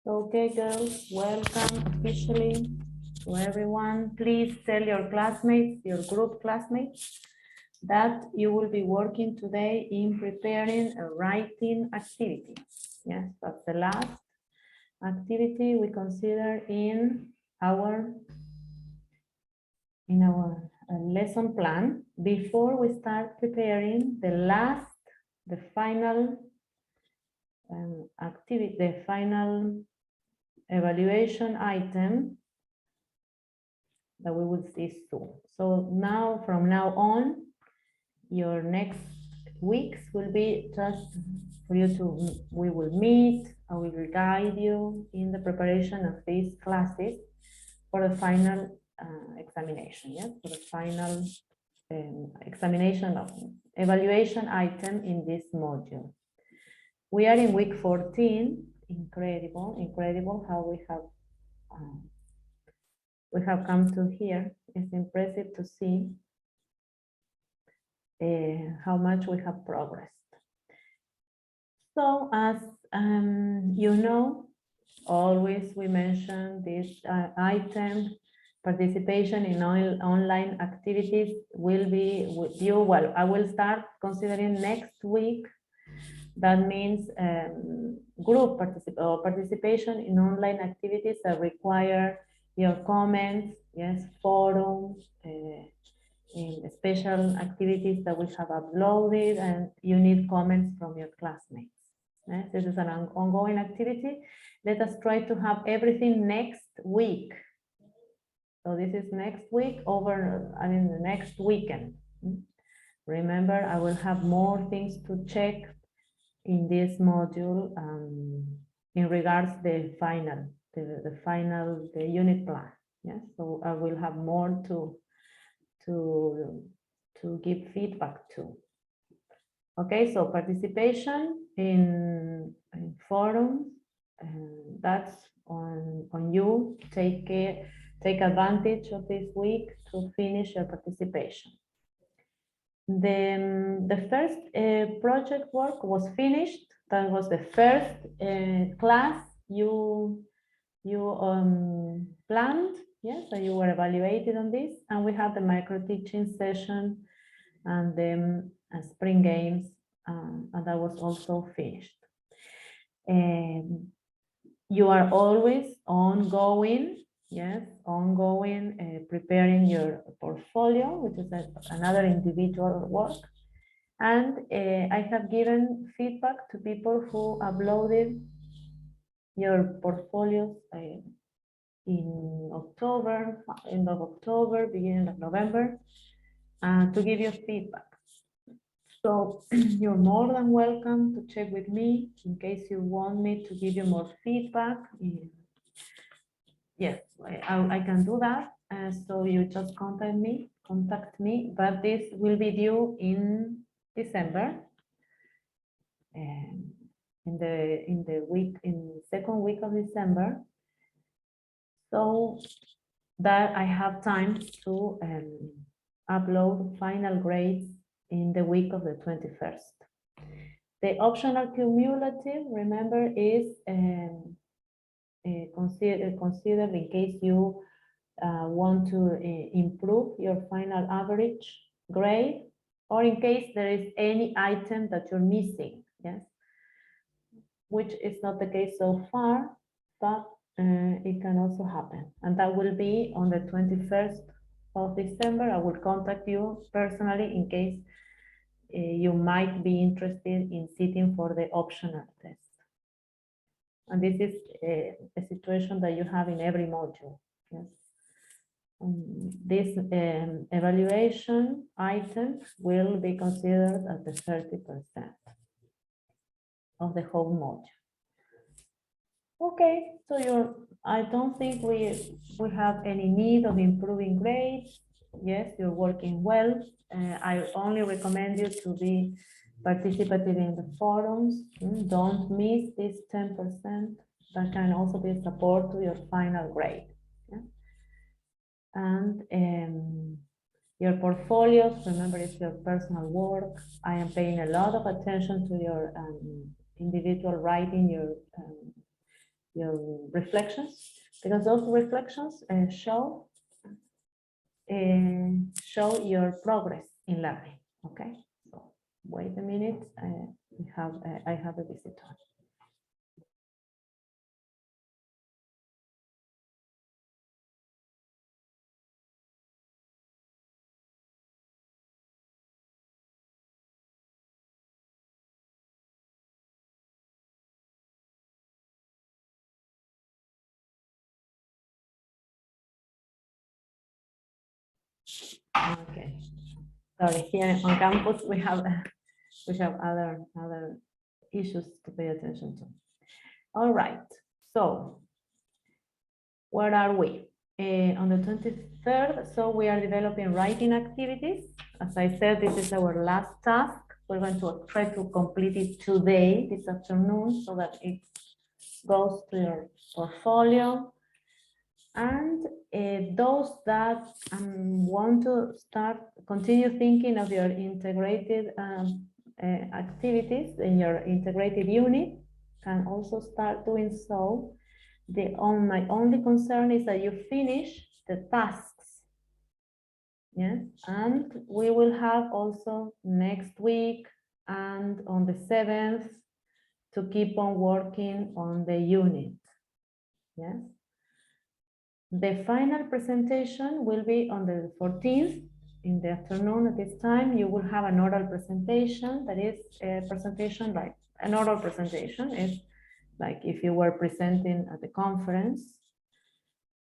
Okay, girls, welcome officially to everyone. Please tell your classmates, your group classmates, that you will be working today in preparing a writing activity. Yes, that's the last activity we consider in our lesson plan before we start preparing the final activity, the final evaluation item that we will see soon. So now, from now on, your next weeks will be just for you to, we will meet, I will guide you in the preparation of these classes for the final examination, yes, for the final examination of evaluation item in this module. We are in week 14. Incredible how we have come to here. It's impressive to see how much we have progressed. So as you know, always we mention this item, participation in online activities will be with you. Well, I will start considering next week. That means group participation in online activities that require your comments, yes, forums, in special activities that we have uploaded, and you need comments from your classmates. Yes, this is an ongoing activity. Let us try to have everything next week. So this is next week the next weekend. Remember, I will have more things to check in this module in regards the unit plan. Yes, so I will have more to give feedback to. Okay, so participation in forums, that's on you. Take advantage of this week to finish your participation. The first project work was finished. That was the first class you planned. Yes, so you were evaluated on this, and we had the micro teaching session and then spring games, and that was also finished. You are always ongoing. Yes, preparing your portfolio, which is another individual work. And I have given feedback to people who uploaded your portfolios in October, end of October, beginning of November, to give you feedback. So you're more than welcome to check with me in case you want me to give you more feedback. Yes, I can do that. So you just contact me, but this will be due in December, in the second week of December, so that I have time to upload final grades in the week of the 21st. The optional cumulative, remember, is considered in case you want to improve your final average grade, or in case there is any item that you're missing, yes, which is not the case so far, but it can also happen. And that will be on the 21st of December. I will contact you personally in case you might be interested in sitting for the optional test. And this is a situation that you have in every module. Yes. This evaluation item will be considered at the 30% of the whole module. Okay, so I don't think we have any need of improving grades. Yes, you're working well. I only recommend you to be participative in the forums. Don't miss this 10%. That can also be support to your final grade. Yeah? And your portfolios, remember, it's your personal work. I am paying a lot of attention to your individual writing, reflections, because those reflections show your progress in learning. Okay, so wait a minute. I have a visitor. Okay, sorry. Here on campus we have other issues to pay attention to. All right. So where are we? On the 23rd, so we are developing writing activities. As I said, this is our last task. We're going to try to complete it today, this afternoon, so that it goes to your portfolio. And those that want to continue thinking of your integrated activities in your integrated unit can also start doing so. My only concern is that you finish the tasks. Yes, and we will have also next week and on the 7th to keep on working on the unit. Yes. The final presentation will be on the 14th in the afternoon. At this time, you will have an oral presentation. That is a presentation, like an oral presentation is like if you were presenting at the conference,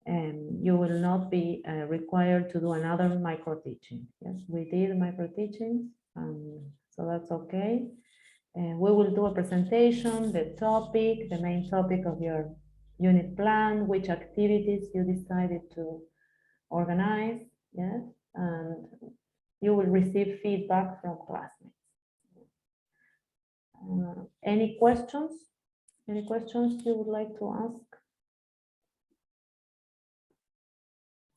and you will not be required to do another micro teaching. Yes, we did micro teachings, so that's okay. And we will do a presentation, the topic, the main topic of your unit plan, which activities you decided to organize, yes, and you will receive feedback from classmates. Any questions? Any questions you would like to ask?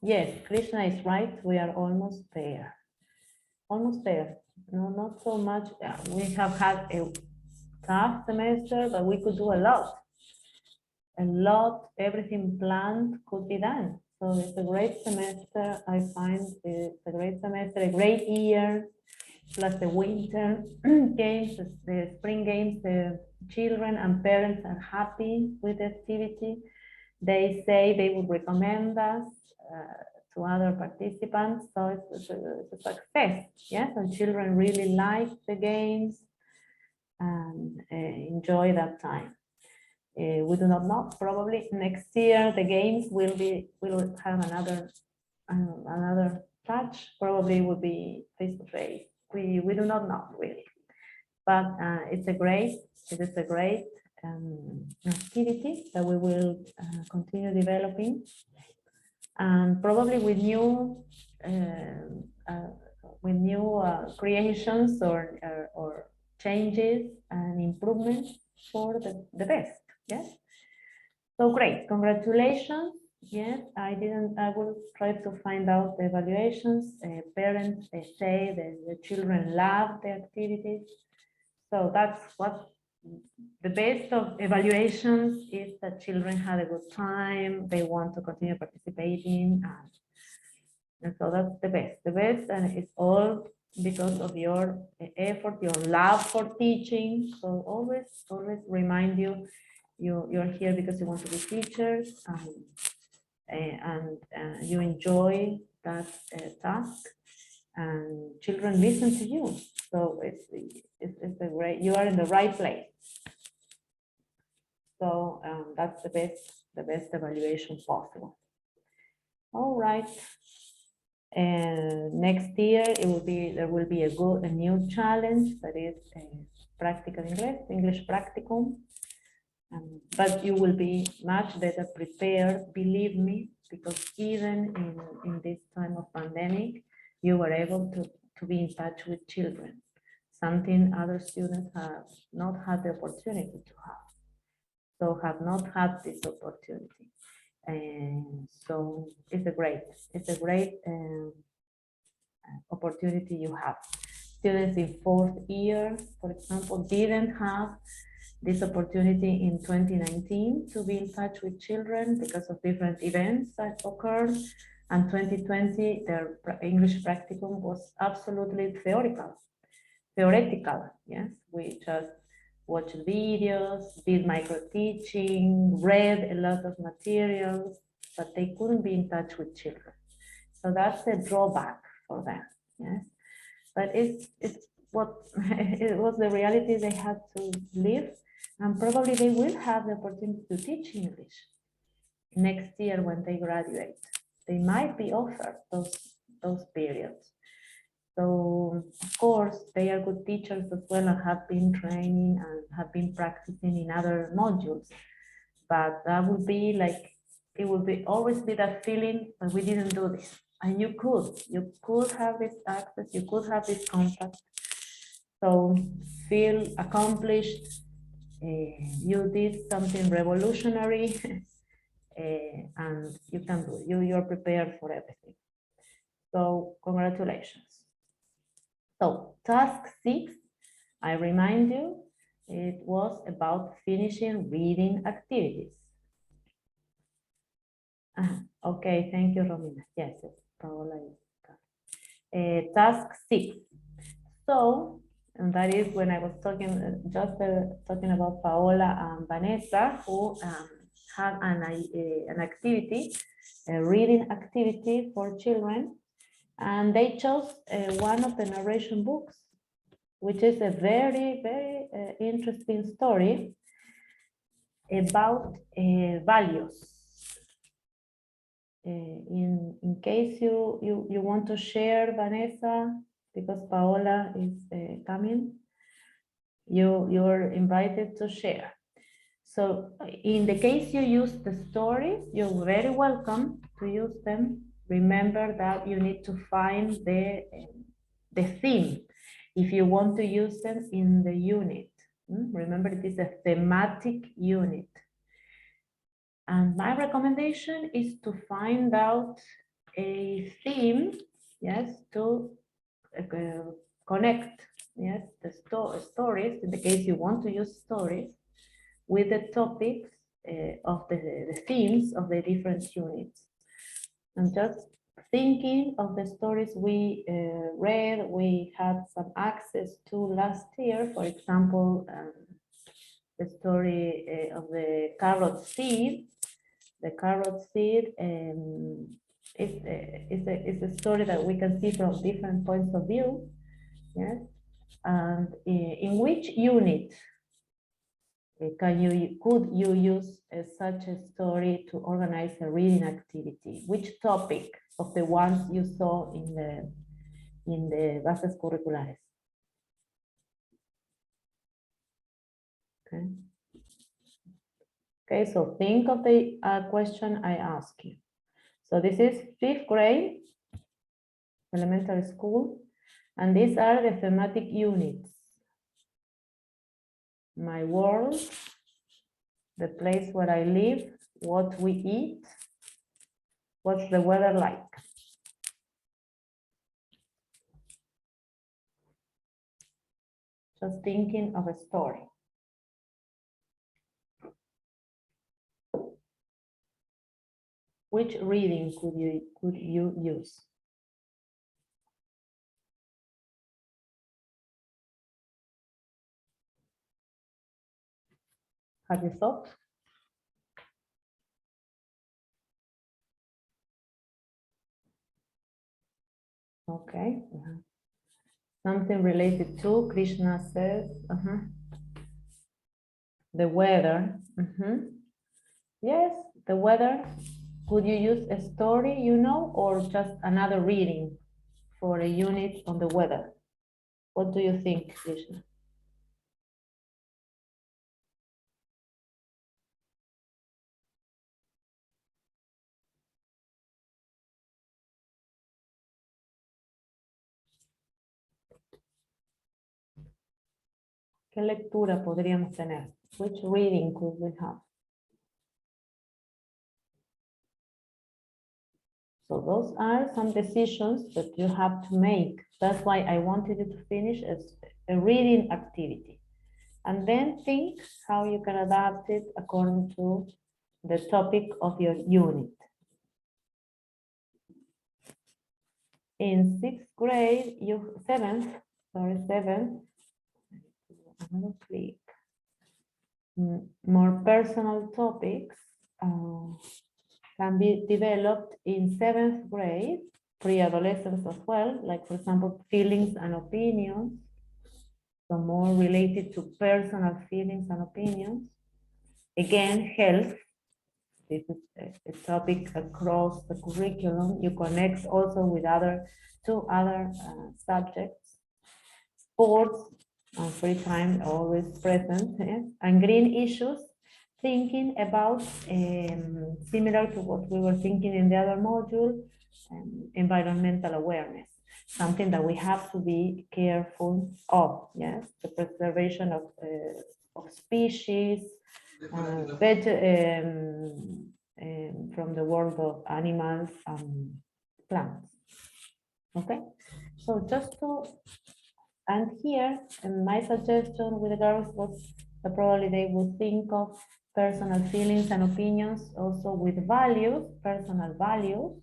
Yes, Krishna is right. We are almost there. Almost there. No, not so much. We have had a tough semester, but we could do a lot. A lot, everything planned could be done. So it's a great semester. I find it's a great semester, a great year, plus the winter games, the spring games. The children and parents are happy with the activity. They say they would recommend us to other participants. So it's a success. Yes, and children really like the games and enjoy that time. We do not know. Probably next year the games will have another touch. Probably will be face to face. We do not know really, but it is a great activity that we will continue developing, and probably with new creations or changes and improvements for the best. Yes. So great, congratulations. Yes, I will try to find out the evaluations. Parents, they say that the children love the activities. So that's what the best of evaluations is, that children had a good time. They want to continue participating. And so that's the best. And it's all because of your effort, your love for teaching. So always remind you, you're here because you want to be teachers, and you enjoy that task, and children listen to you. So it's a great, you are in the right place. So that's the best evaluation possible. All right. And next year there will be a new challenge, that is practical English practicum. But you will be much better prepared, believe me, because even in this time of pandemic, you were able to be in touch with children, something other students have not had the opportunity to have. So have not had this opportunity. And so it's a great opportunity you have. Students in 4th year, for example, didn't have this opportunity in 2019 to be in touch with children because of different events that occurred. And 2020, their English practicum was absolutely theoretical, yes. We just watched videos, did micro teaching, read a lot of materials, but they couldn't be in touch with children. So that's a drawback for them, yes. But it's what it was the reality they had to live, and probably they will have the opportunity to teach English next year when they graduate. They might be offered those periods. So of course they are good teachers as well and have been training and have been practicing in other modules. But that would be like, it would be always be that feeling that we didn't do this. And you could have this access, you could have this contact. So feel accomplished, you did something revolutionary, and you can do it. You're prepared for everything. So congratulations. So task 6, I remind you, it was about finishing reading activities. Okay, thank you, Romina. Yes, Paola. Task 6. So, and that is when I was talking, talking about Paola and Vanessa, who have an activity, a reading activity for children, and they chose one of the narration books, which is a very, very interesting story about values. In case you want to share, Vanessa, because Paola is coming, you're invited to share. So in the case you use the stories, you're very welcome to use them. Remember that you need to find the theme if you want to use them in the unit. Remember, it is a thematic unit. And my recommendation is to find out a theme, yes, to connect, yes, the stories, in the case you want to use stories, with the topics of the themes of the different units. And just thinking of the stories we read, we had some access to last year, for example, the story of the carrot seed. The carrot seed is a story that we can see from different points of view, yes? And in which unit could you use such a story to organize a reading activity? Which topic of the ones you saw in the bases curriculares? Okay. Okay, so think of the question I asked you. So this is 5th grade, elementary school, and these are the thematic units. My world, the place where I live, what we eat, what's the weather like. Just thinking of a story. Which reading could you use? Have you thought? Okay. Something related to, Krishna says, the weather. Yes, the weather. Could you use a story, or just another reading for a unit on the weather? What do you think, Krishna? ¿Qué lectura podríamos tener? Which reading could we have? So those are some decisions that you have to make. That's why I wanted you to finish as a reading activity. And then think how you can adapt it according to the topic of your unit. In sixth grade, seventh, another click. More personal topics can be developed in seventh grade, pre-adolescence as well, like for example, feelings and opinions, so more related to personal feelings and opinions. Again, health, this is a topic across the curriculum. You connect also with two other subjects. Sports and free time always present, yes? And green issues, thinking about, similar to what we were thinking in the other module, environmental awareness, something that we have to be careful of, yes? The preservation of species, from the world of animals and plants. Okay, so just to, and here, my suggestion with the girls was that probably they would think of personal feelings and opinions also with values, personal values,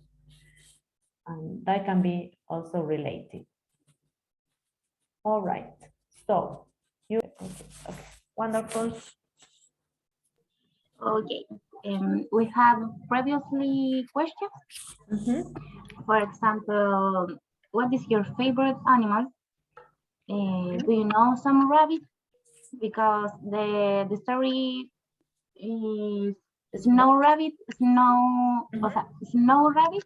and that can be also related. All right, so you, okay, wonderful. Okay, we have previously questions. For example, what is your favorite animal? Do you know some rabbit? Because the story is snow rabbit, snow rabbit,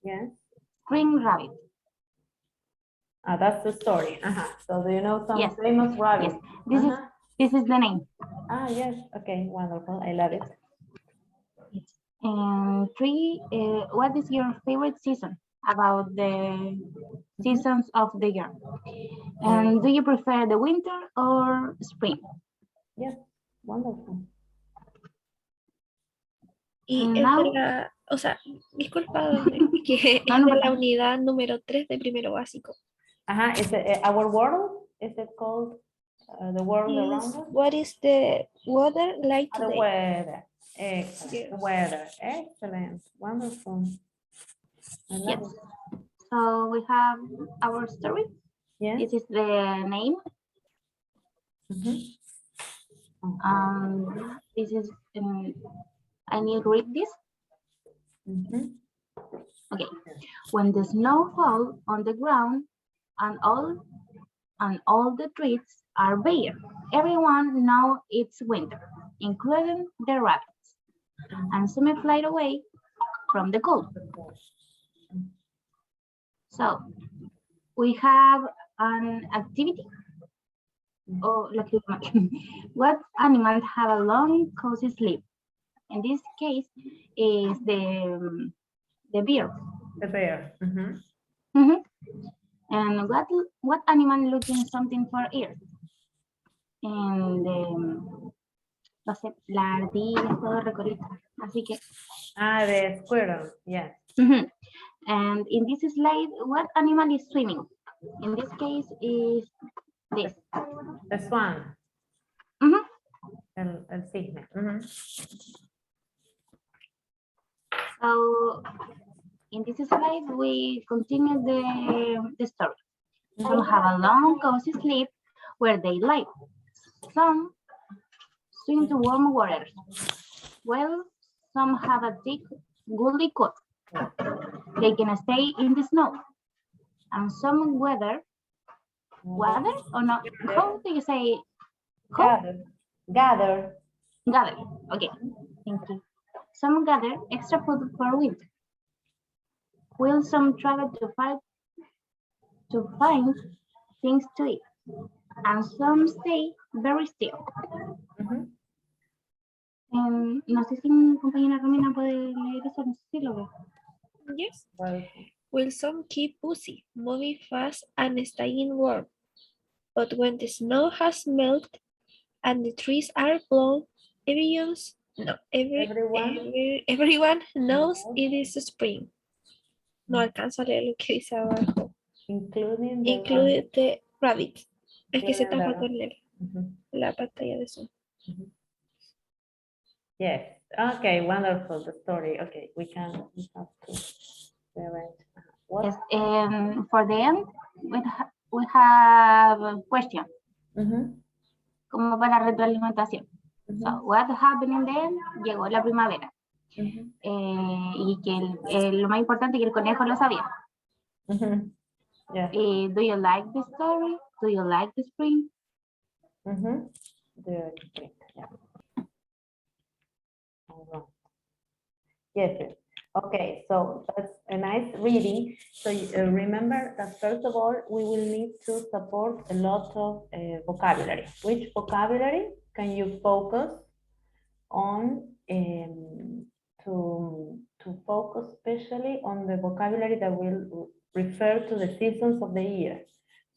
Yes. spring rabbit. That's the story. So do you know some Yes. famous rabbits? Yes. This is the name. Yes. Okay. Wonderful. I love it. And three, what is your favorite season? About the seasons of the year. And do you prefer the winter or spring? Yes. Wonderful. Y es de la, o sea, disculpa, que es de la unidad número 3 de primero básico. Is it our world? Is it called the world around us? What is the weather like today? The weather. Excellent. Yes. The weather. Excellent. Wonderful. Yes. So we have our story. Yes. This is the name. This is, I need to read this. Okay. When the snow falls on the ground and all the trees are bare, everyone knows it's winter, including the rabbits, and some fly away from the cold. So we have an activity. Oh, lucky much. What animals have a long, cozy sleep? In this case, is the bear. The bear. And what animal looking something for ears? And no sé, la ardilla, todo recorrido. Así que. The squirrel. Yes. And in this slide, what animal is swimming? In this case, is this. The swan. El cisne. So in this slide, we continue the story. Some have a long, cozy sleep where they lie. Some swim to warm waters. Well, some have a thick, woolly coat. They can stay in the snow. And some weather or not? How do you say? Gather. Okay, thank you. Some gather extra food for winter. Will some travel to find things to eat, and some stay very still. No sé si mi compañera Romina puede leer eso, no sé si lo veo. Yes. Will some keep busy, moving fast and staying warm? But when the snow has melted and the trees are blown, everyone knows it is spring. No alcanzo a leer lo que dice abajo. Including the rabbit. Es que se tapa con leer. la pantalla de Zoom. Yes. Okay, wonderful. The story. Okay, we have to rearrange. What? Yes, for the end, we have a question. Como para retroalimentación. So, what happened in the end? Llegó la primavera. Y que lo más importante que el conejo lo sabía. Yeah. Do you like the story? Do you like the spring? The spring, yeah. All right. Yes, yes. Okay, so that's a nice reading. So remember that first of all, we will need to support a lot of vocabulary. Which vocabulary can you focus on to focus especially on the vocabulary that will refer to the seasons of the year,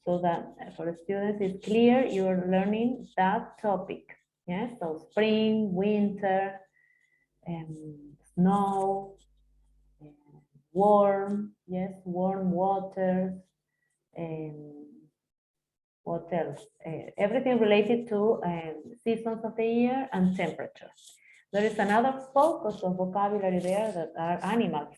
so that for the students it's clear you are learning that topic. Yes, so spring, winter, snow, warm, yes, warm waters, what else? Everything related to seasons of the year and temperature. There is another focus of vocabulary there that are animals,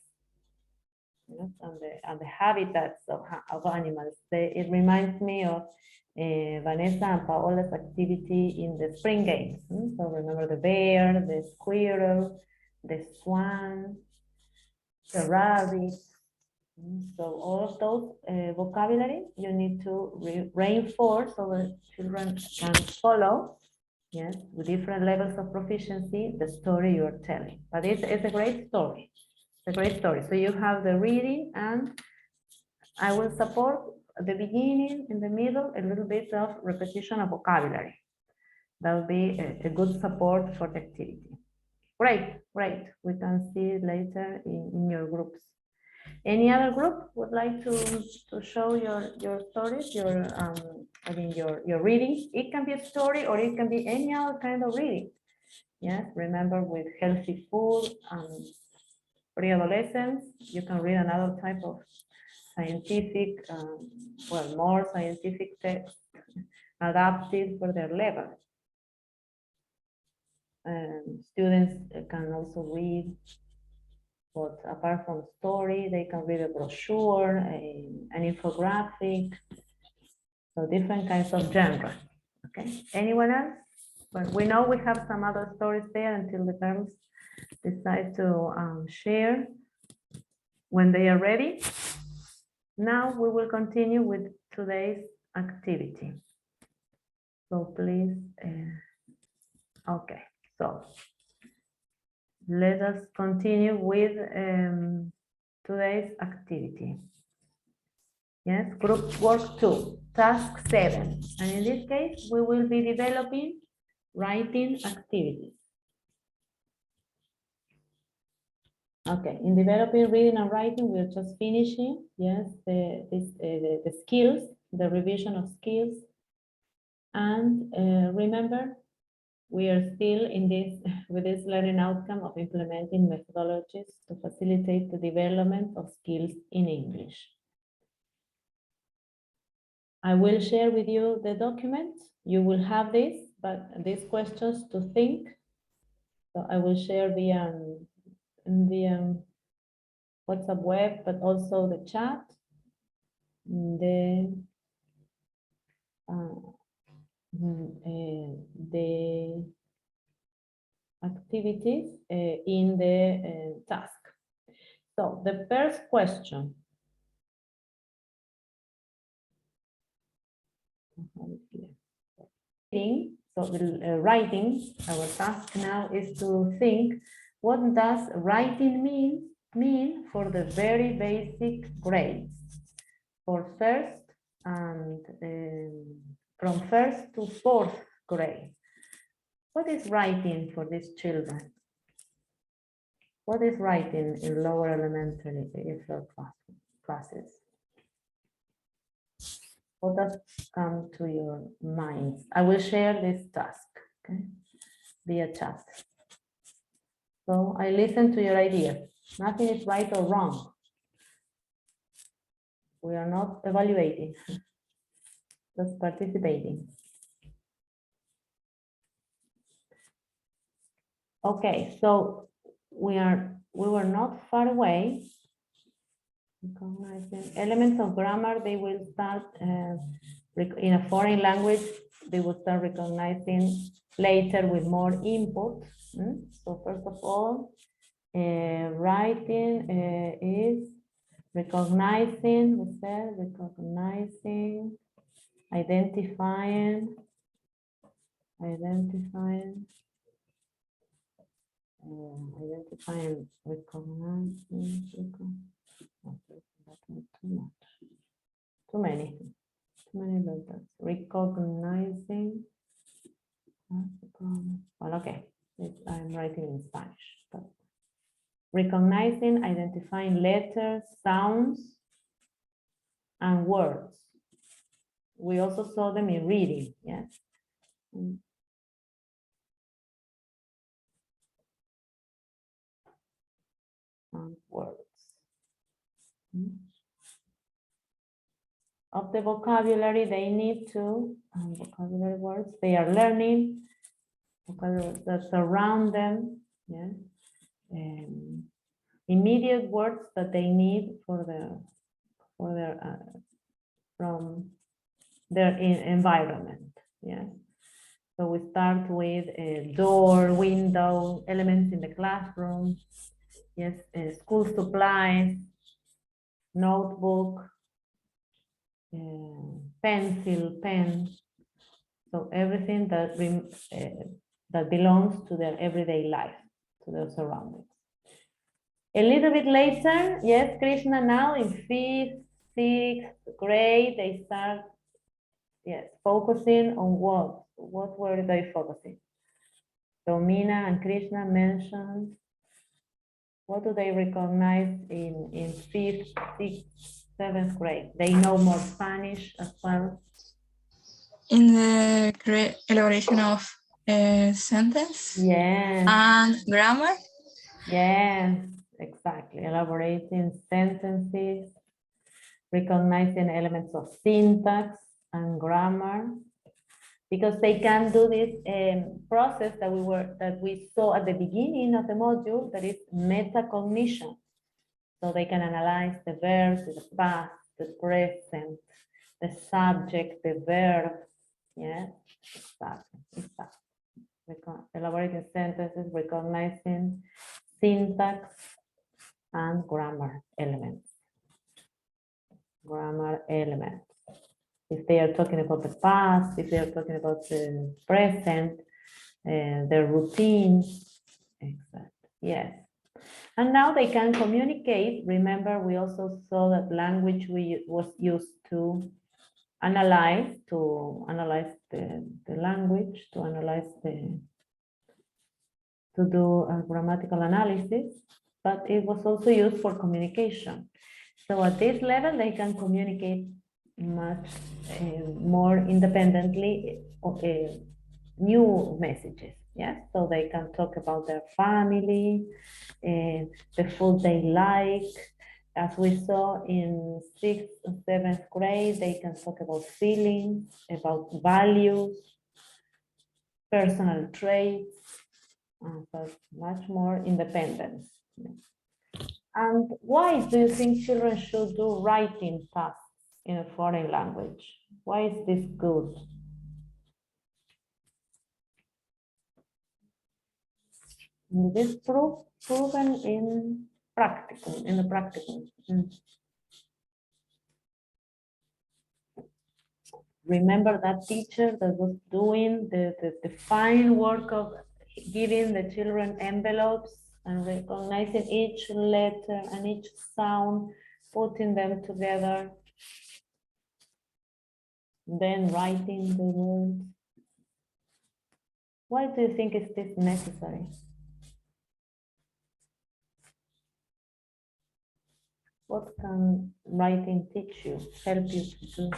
yes, and the habitats of animals. It reminds me of Vanessa and Paola's activity in the spring games. So remember the bear, the squirrel, the swan, the rabbit. So all of those vocabulary you need to reinforce so that children can follow, yes, with different levels of proficiency, the story you are telling. But it's a great story. It's a great story. So you have the reading, and I will support at the beginning, in the middle, a little bit of repetition of vocabulary. That will be a good support for the activity. Great, great. We can see it later in your groups. Any other group would like to show your stories, your reading? It can be a story or it can be any other kind of reading. Yes, remember with healthy food and pre-adolescents, you can read another type of scientific, well, more scientific text adapted for their level. Students can also read, but apart from story, they can read a brochure, an infographic, so different kinds of genre. Okay, anyone else? But we know we have some other stories there until the girls decide to share when they are ready. Now we will continue with today's activity. So please, okay, so let us continue with today's activity. Yes, group work 2, task 7. And in this case, we will be developing writing activities. Okay, in developing reading and writing, we're just finishing, yes, the skills, the revision of skills. And remember, we are still in this, with this learning outcome of implementing methodologies to facilitate the development of skills in English. I will share with you the document. You will have this, but these questions to think. So I will share via WhatsApp web, but also the chat, the activities in the task. So the first question. So the writing, our task now is to think, what does writing mean for the very basic grades, for first and from first to fourth grade? What is writing for these children? What is writing in lower elementary classes? What does come to your minds? I will share this task, okay, via chat. So I listen to your ideas. Nothing is right or wrong. We are not evaluating, just participating. Okay, so we were not far away. Recognizing elements of grammar, they will start in a foreign language, they will start recognizing later with more input. So first of all, writing is recognizing, we said, recognizing, identifying, recognizing, too many letters. Recognizing. Well, okay, I'm writing in Spanish. But recognizing, identifying letters, sounds, and words. We also saw them in reading, yes. And words. Of the vocabulary they need to, vocabulary words, they are learning, vocabulary that surround them, yes. Immediate words that they need from their environment, yes. So we start with a door, window, elements in the classroom, yes, school supplies, notebook, pencil, pen. So everything that that belongs to their everyday life, to their surroundings. A little bit later, yes, Krishna, now in 5th, 6th grade, they start, yes, focusing on what? What were they focusing? So Mina and Krishna mentioned, what do they recognize in 5th, 6th, 7th grade? They know more Spanish as well. In the elaboration of a sentence. Yes. And grammar. Yes, exactly. Elaborating sentences, recognizing elements of syntax and grammar, because they can do this process that we saw at the beginning of the module, that is metacognition. So they can analyze the verbs, the past, the present, the subject, the verb. Yeah, exactly. Elaborating sentences, recognizing syntax and grammar elements. Grammar elements. If they are talking about the past, if they are talking about the present, their routines, exactly. Yes. And now they can communicate. Remember, we also saw that language was used to analyze the language, to do a grammatical analysis, but it was also used for communication. So at this level, they can communicate much more independently, new messages. Yes, so they can talk about their family, the food they like. As we saw in 6th and 7th grade, they can talk about feelings, about values, personal traits, so much more independence. And why do you think children should do writing tasks in a foreign language? Why is this good? This is proven in the practicum. Remember that teacher that was doing the fine work of giving the children envelopes and recognizing each letter and each sound, putting them together, then writing the words. Why do you think is this necessary? What can writing teach you, help you to do?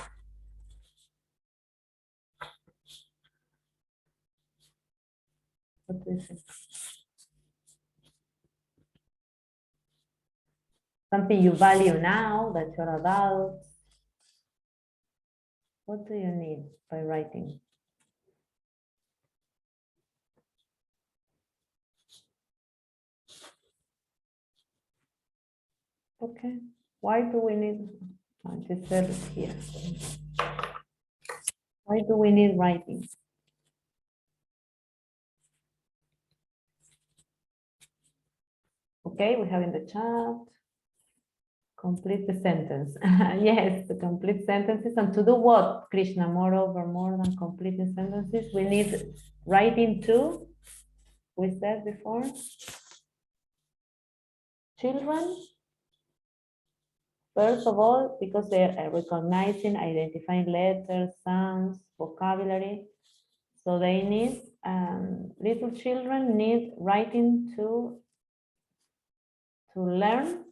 What do you think? Something you value now that you're adults. What do you need by writing? okay. Why do we need, this is here. Why do we need writing? Okay, we have in the chat. Complete the sentence. Yes, to complete sentences. And to do what, Krishna? Moreover, more than completing sentences, we need writing too. We said before. Children, first of all, because they are recognizing, identifying letters, sounds, vocabulary. So they need, little children need writing to learn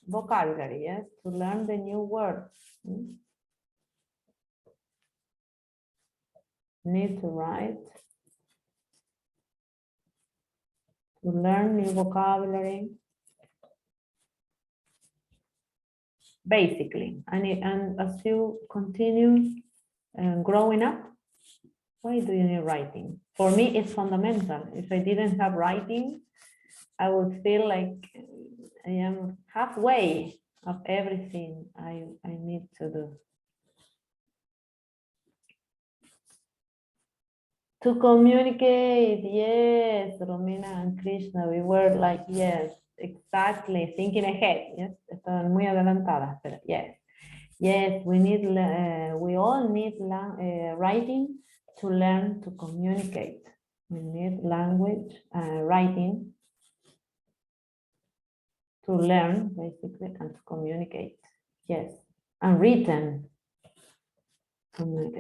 vocabulary, yes, to learn the new words. Need to write, to learn new vocabulary. Basically, and as you continue growing up, why do you need writing? For me, it's fundamental. If I didn't have writing, I would feel like I am halfway of everything I need to do. To communicate, yes, Romina and Krishna, we were like, yes, exactly, thinking ahead, yes, estaban muy adelantadas, pero yes. Yes, we need, we all need writing to learn to communicate. We need language, writing to learn, basically, and to communicate. Yes, and written.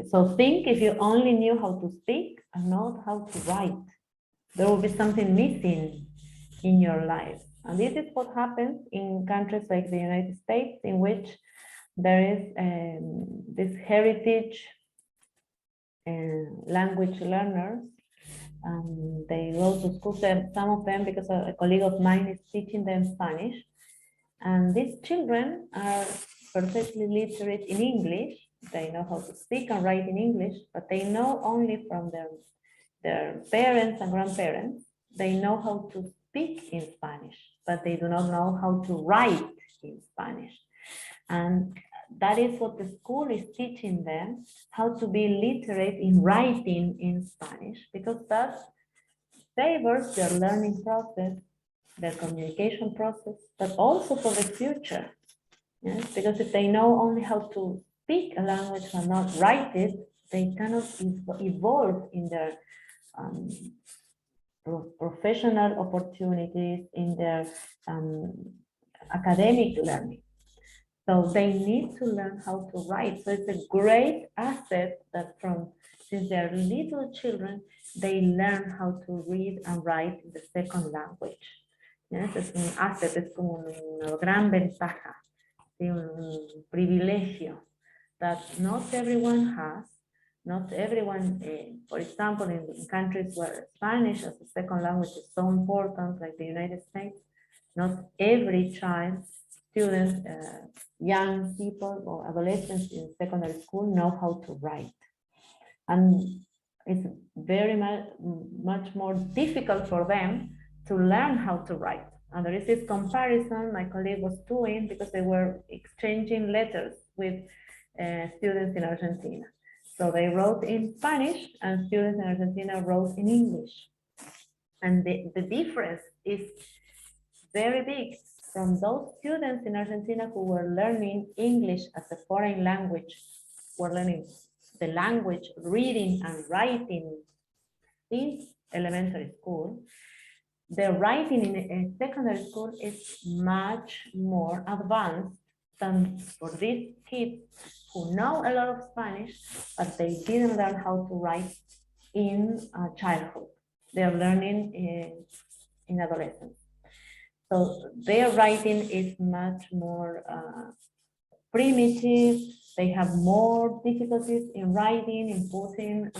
So think if you only knew how to speak and not how to write, there will be something missing in your life. And this is what happens in countries like the United States, in which there is this heritage language learners. They go to school, some of them, because a colleague of mine is teaching them Spanish. And these children are perfectly literate in English. They know how to speak and write in English, but they know only from their parents and grandparents. They know how to speak in Spanish, but they do not know how to write in Spanish. And that is what the school is teaching them, how to be literate in writing in Spanish, because that favors their learning process, their communication process, but also for the future. Yes, because if they know only how to speak a language and not write it, they cannot evolve in their professional opportunities, in their academic learning. So they need to learn how to write. So it's a great asset that since they're little children, they learn how to read and write in the second language. Yes, es un asset, es como una gran ventaja, un privilegio that not everyone has. Not everyone, for example, in countries where Spanish as a second language is so important, like the United States, not every child, students, young people or adolescents in secondary school know how to write. And it's very much more difficult for them to learn how to write. And there is this comparison my colleague was doing, because they were exchanging letters with students in Argentina. So they wrote in Spanish and students in Argentina wrote in English. And the difference is very big. From those students in Argentina who were learning English as a foreign language, were learning the language, reading and writing in elementary school, the writing in a secondary school is much more advanced than for these kids who know a lot of Spanish, but they didn't learn how to write in childhood. They're learning in adolescence. So their writing is much more primitive. They have more difficulties in writing, in putting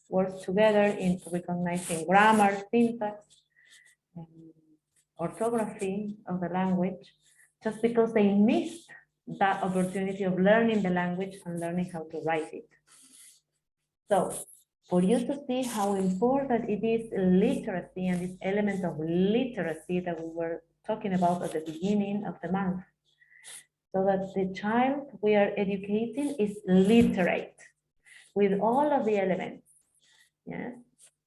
words together, in recognizing grammar, syntax, orthography of the language, just because they missed that opportunity of learning the language and learning how to write it. So for you to see how important it is literacy and this element of literacy that we were talking about at the beginning of the month. So that the child we are educating is literate with all of the elements, yes?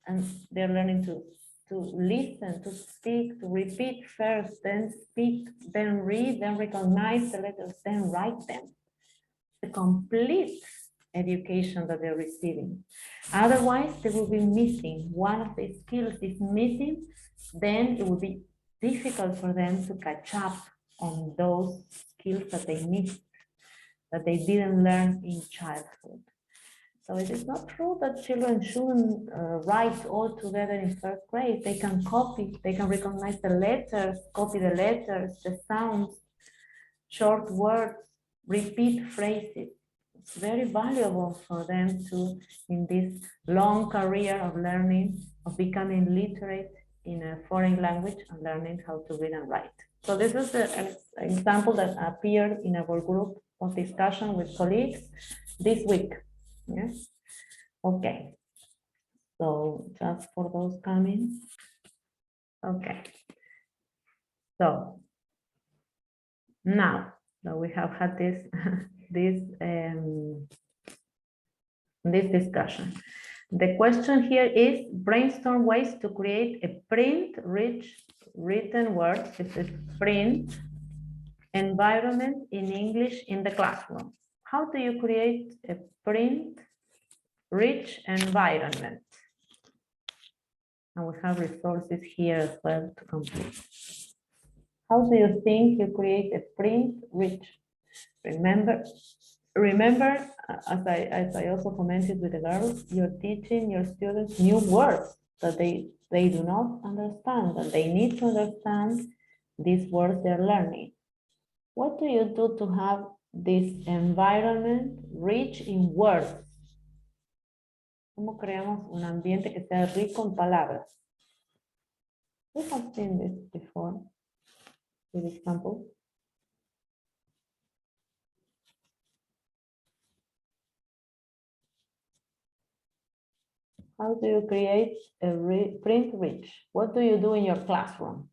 And they're learning to listen, to speak, to repeat first, then speak, then read, then recognize the letters, then write them. The complete education that they're receiving. Otherwise, they will be missing. One of the skills is missing, then it will be difficult for them to catch up on those skills that they missed, that they didn't learn in childhood. So it is not true that children shouldn't write all together in first grade. They can copy, they can recognize the letters, copy the letters, the sounds, short words, repeat phrases. It's very valuable for them to, in this long career of learning, of becoming literate in a foreign language and learning how to read and write. So this is an example that appeared in our group of discussion with colleagues this week. Yes. Okay. So just for those coming. Okay. So now that we have had this this discussion, the question here is brainstorm ways to create a print-rich written words. This is print environment in English in the classroom. How do you create a print-rich environment? And we have resources here as well to complete. How do you think you create a print-rich? Remember, as I also commented with the girls, you're teaching your students new words that they do not understand, and they need to understand these words they're learning. What do you do to have this environment rich in words? ¿Cómo creamos un ambiente que sea rico en palabras? We have seen this before with examples. How do you create a print rich? What do you do in your classroom?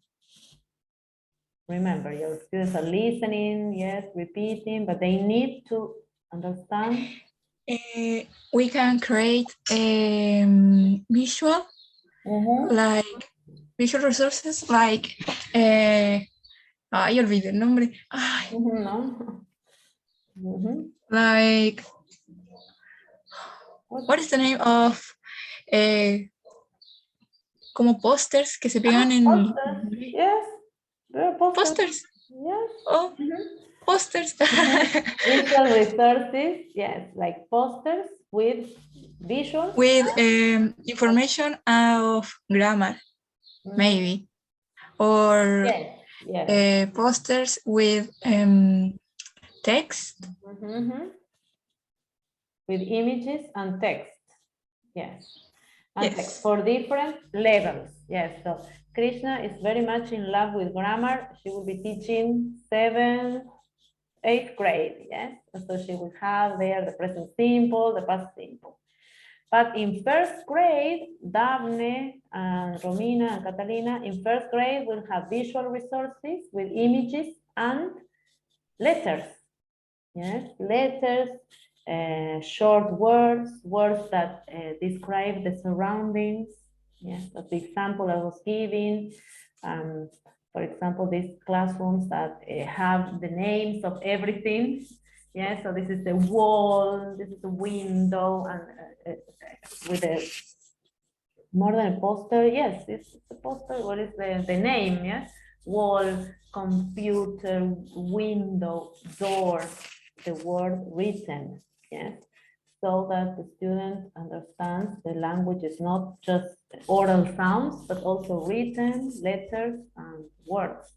Remember, your students are listening, yes, repeating, but they need to understand. We can create visual, like visual resources, like ay, olvidé el nombre. Ay, No. like, what is the name of como posters que se pegan en Posters. Yes, there are posters. posters. Yes. Oh, posters. Visual resources, yes, like posters with visuals. With information of grammar, maybe, or Yes, yes. posters with text. With images and text, yes. And Yes. text for different levels, yes. So Krishna is very much in love with grammar. She will be teaching 7th, 8th grade, yes. So she will have there the present simple, the past simple. But in first grade, Daphne and Romina and Catalina, in first grade will have visual resources with images and letters. Yes, letters, short words, words that describe the surroundings. Yes, that's the example I was giving. For example, these classrooms that have the names of everything. Yes, so this is the wall, this is the window, and with a more than a poster. Yes, it's a poster. What is the name? Yes, wall, computer, window, door. The word written, yes, so that the student understands the language is not just oral sounds, but also written, letters, and words,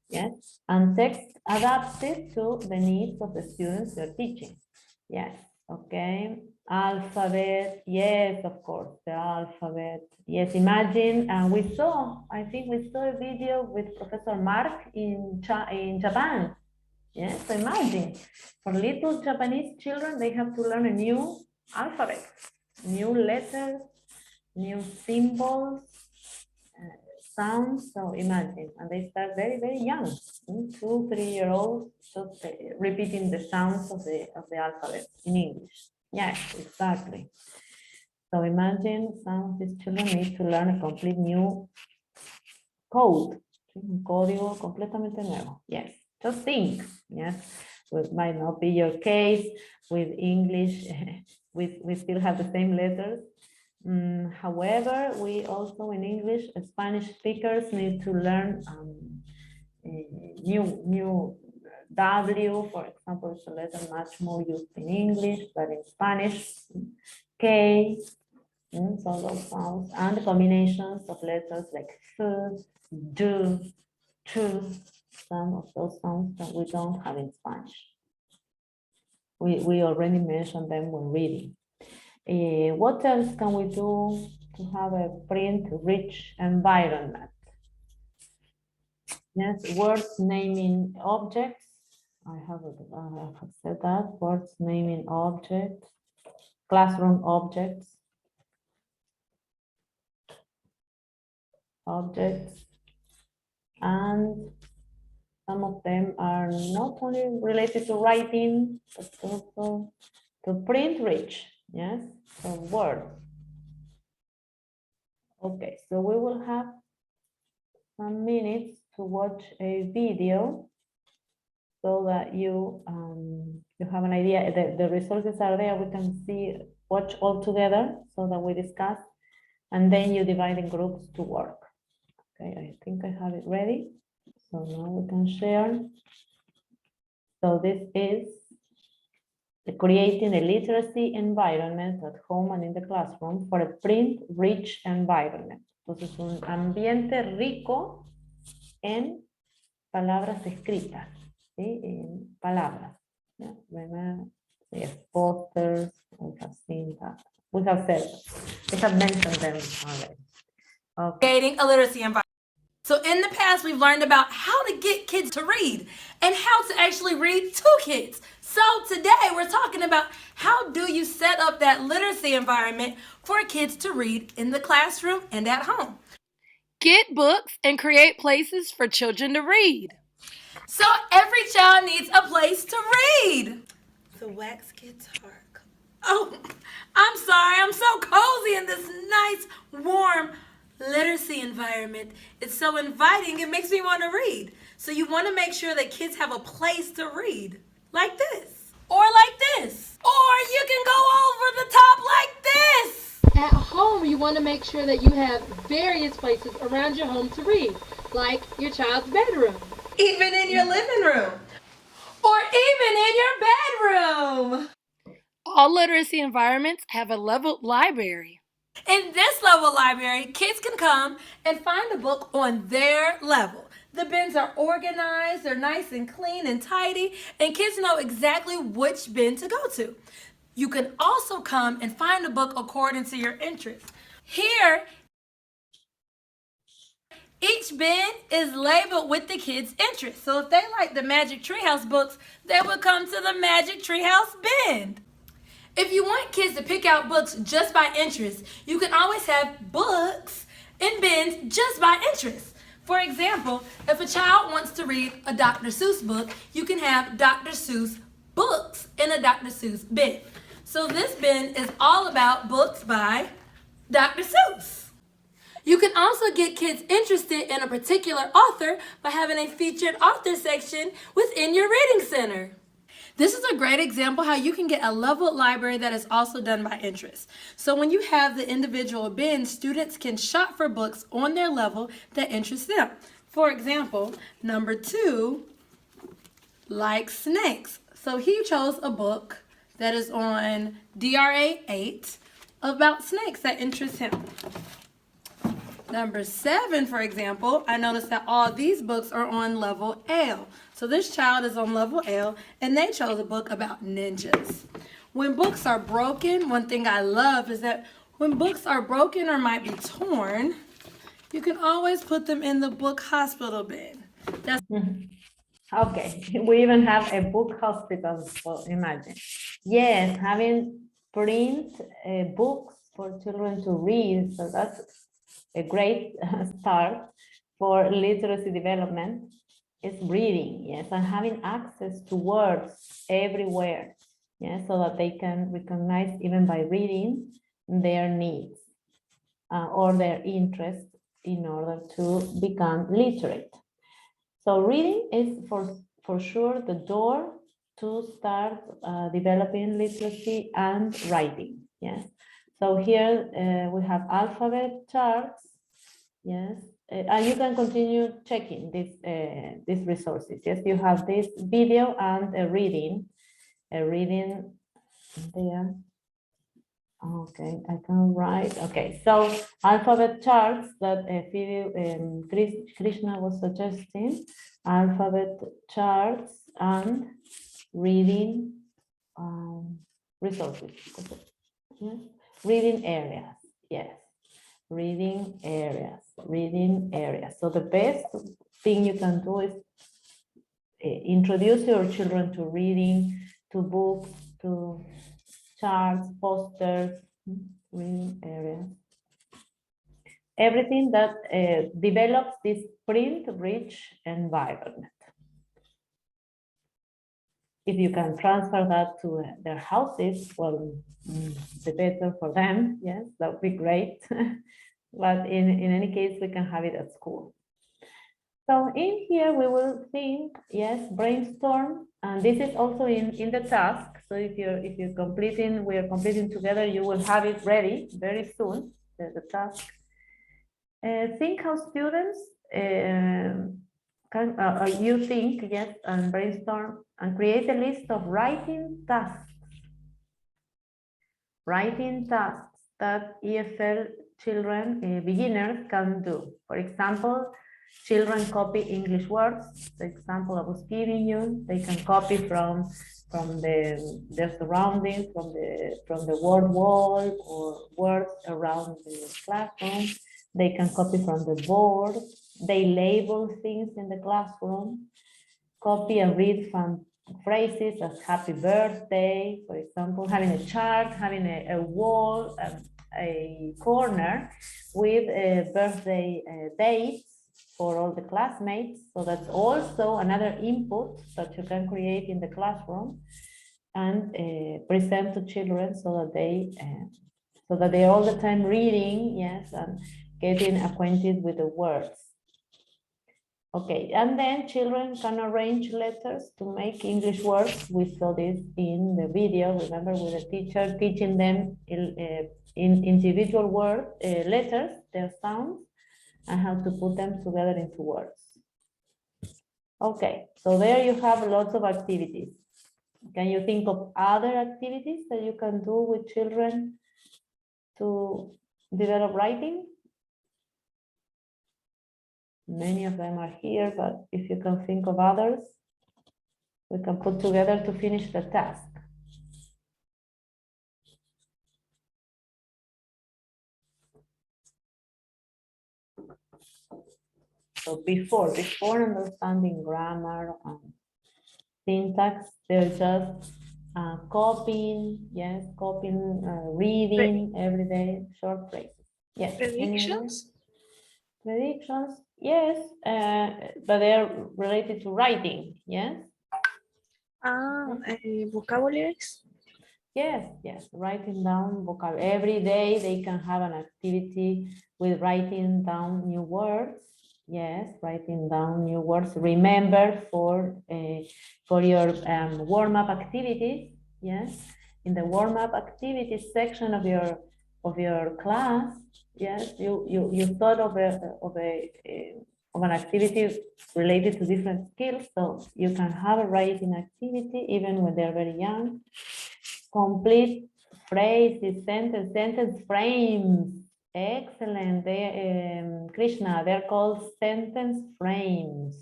yes, and text adapted to the needs of the students you're teaching, yes, okay, alphabet, yes, of course, the alphabet, yes, imagine, and I think we saw a video with Professor Mark in Japan. Yes, so imagine, for little Japanese children, they have to learn a new alphabet. new letters, new symbols, sounds. So imagine, and they start very, very young, 2, 3-year-olds, just repeating the sounds of the alphabet in English. Yes, exactly. So imagine some of these children need to learn a complete new code, un código completamente nuevo. Yes, just think. Yes, it might not be your case with English. We still have the same letters. However, we also in English, Spanish speakers need to learn new W, for example, is a letter much more used in English, but in Spanish, K, so those sounds, and the combinations of letters like f, do, to, some of those sounds that we don't have in Spanish. We already mentioned them when reading. What else can we do to have a print-rich environment? Yes, words naming objects. I have said that. Words naming objects, classroom objects, and some of them are not only related to writing, but also to print-rich. Yes, so words. Okay, so we will have some minutes to watch a video so that you have an idea. The resources are there. We can watch all together so that we discuss, and then you divide in groups to work. Okay, I think I have it ready. So now we can share. So this is creating a literacy environment at home and in the classroom for a print-rich environment. Entonces, un ambiente rico en palabras escritas, ¿sí? En palabras. Yeah, remember, yes, posters, we have seen that. We have mentioned them already. Okay. Creating a literacy environment. So in the past, we've learned about how to get kids to read and how to actually read to kids. So today we're talking about how do you set up that literacy environment for kids to read in the classroom and at home. Get books and create places for children to read. So every child needs a place to read. The wax gets dark. Oh, I'm sorry, I'm so cozy in this nice, warm literacy environment. It's so inviting, it makes me want to read. So you want to make sure that kids have a place to read, like this, or like this, or you can go over the top like this. At home, you want to make sure that you have various places around your home to read, like your child's bedroom. Even in your living room, or even in your bedroom. All literacy environments have a leveled library. In this level library, kids can come and find a book on their level. The bins are organized, they're nice and clean and tidy, and kids know exactly which bin to go to. You can also come and find a book according to your interest. Here, each bin is labeled with the kids' interest. So if they like the Magic Treehouse books, they will come to the Magic Treehouse bin. If you want kids to pick out books just by interest, you can always have books in bins just by interest. For example, if a child wants to read a Dr. Seuss book, you can have Dr. Seuss books in a Dr. Seuss bin. So this bin is all about books by Dr. Seuss. You can also get kids interested in a particular author by having a featured author section within your reading center. This is a great example how you can get a leveled library that is also done by interest. So when you have the individual bins, students can shop for books on their level that interest them. For example, number 2 likes snakes. So he chose a book that is on DRA 8 about snakes that interest him. Number 7, for example, I noticed that all these books are on level L. So this child is on level L, and they chose a book about ninjas. When books are broken, one thing I love is that when books are broken or might be torn, you can always put them in the book hospital bin. That's Okay, we even have a book hospital, so imagine. Yes, having print books for children to read. So that's a great start for literacy development. Is reading, yes, and having access to words everywhere, yes, so that they can recognize even by reading their needs or their interests in order to become literate. So reading is for sure the door to start developing literacy and writing, yes. So here we have alphabet charts, yes. And you can continue checking these resources. Yes, you have this video and a reading there. Okay, I can write. Okay, so alphabet charts that Krishna was suggesting, alphabet charts and reading resources. Yes. Reading areas, yes. Reading areas. So the best thing you can do is introduce your children to reading, to books, to charts, posters, reading areas. Everything that develops this print-rich environment. If you can transfer that to their houses, well, the better for them. Yes, that would be great. But in any case, we can have it at school. So in here, we will think, yes, brainstorm. And this is also in the task. So if you're completing, we are completing together, you will have it ready very soon, the task. Think how students you think, yes, and brainstorm and create a list of writing tasks. Writing tasks that EFL children, beginners can do. For example, children copy English words. The example I was giving you, they can copy from their surroundings, from the word wall or words around the classroom. They can copy from the board. They label things in the classroom. Copy and read from phrases as happy birthday, for example, having a chart, having a wall, a corner with birthday dates for all the classmates. So that's also another input that you can create in the classroom and present to children so that they are all the time reading, yes, and getting acquainted with the words. Okay, and then children can arrange letters to make English words. We saw this in the video, remember, with the teacher teaching them in individual word letters, their sounds, and how to put them together into words. Okay, so there you have lots of activities. Can you think of other activities that you can do with children to develop writing? Many of them are here, but if you can think of others, we can put together to finish the task. So before understanding grammar and syntax, they're just copying, yes, copying, reading every day, short phrases. Yes. Predictions? Predictions, yes, but they're related to writing, yes? Vocabularies? Yes, writing down vocabulary. Every day they can have an activity with writing down new words. Yes, writing down new words. Remember for your warm-up activities, yes? In the warm-up activities section of your class, yes, you thought of an activity related to different skills, so you can have a writing activity even when they're very young. Complete phrases, sentence frames. Excellent. Krishna, they're called sentence frames.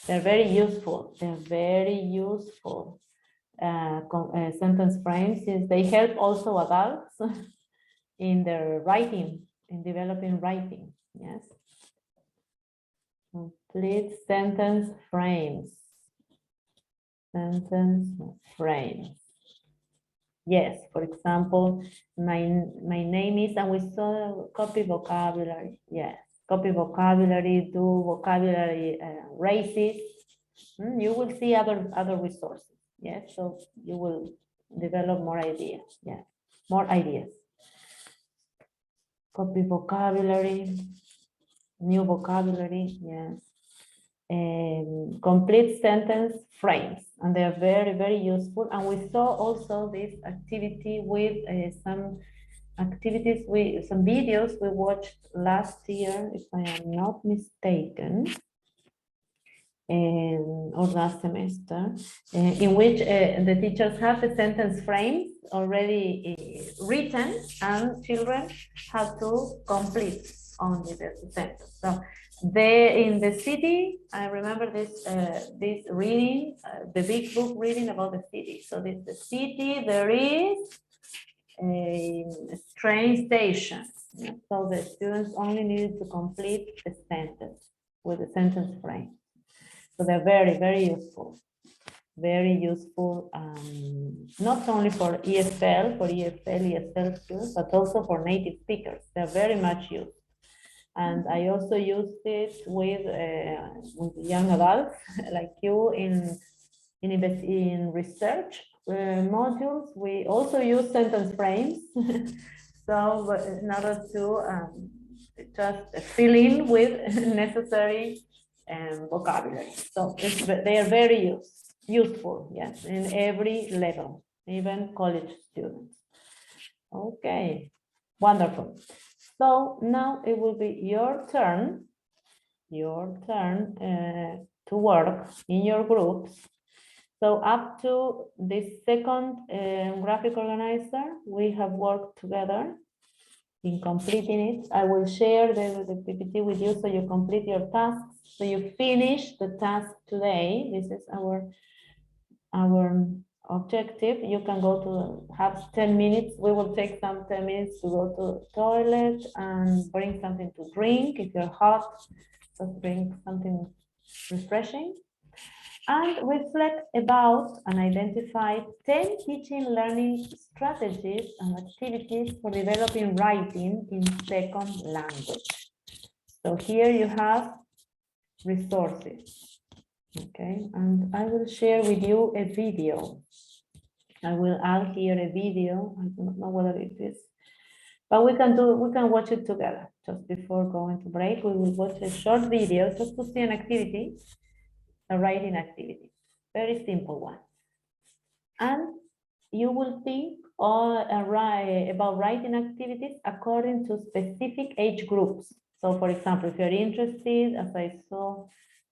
They're very useful. Sentence frames, since they help also adults in their writing, in developing writing. Yes. Complete sentence frames. Sentence frames. Yes, for example, my name is, and we saw copy vocabulary. Yes, copy vocabulary, do vocabulary races. You will see other resources. Yes, so you will develop more ideas. Yeah, more ideas. Copy vocabulary, new vocabulary. Yes. Complete sentence frames, and they are very useful. And we saw also this activity with some activities, some videos we watched last year, if I am not mistaken, or last semester, in which the teachers have the sentence frames already written, and children have to complete only the sentence. So in the city, I remember this reading, the big book reading about the city. So this the city, there is a train station. So the students only needed to complete the sentence with the sentence frame. So they're very useful. Very useful, not only for ESL, ESL students, but also for native speakers. They're very much used. And I also used it with young adults like you in research modules. We also use sentence frames. So in order to just fill in with necessary vocabulary. So they are very useful, yes, in every level, even college students. Okay, wonderful. So now it will be your turn to work in your groups. So up to this second graphic organizer, we have worked together in completing it. I will share the PPT with you so you complete your tasks. So you finish the task today. This is our objective. You can go to have 10 minutes. We will take some 10 minutes to go to the toilet and bring something to drink. If you're hot, just bring something refreshing. And reflect about and identify 10 teaching learning strategies and activities for developing writing in second language. So here you have resources. Okay, and I will share with you a video. I will add here a video. I don't know whether it is, but we can watch it together. Just before going to break, we will watch a short video just to see an activity, a writing activity, very simple one. And you will think about writing activities according to specific age groups. So for example, if you're interested, as I saw,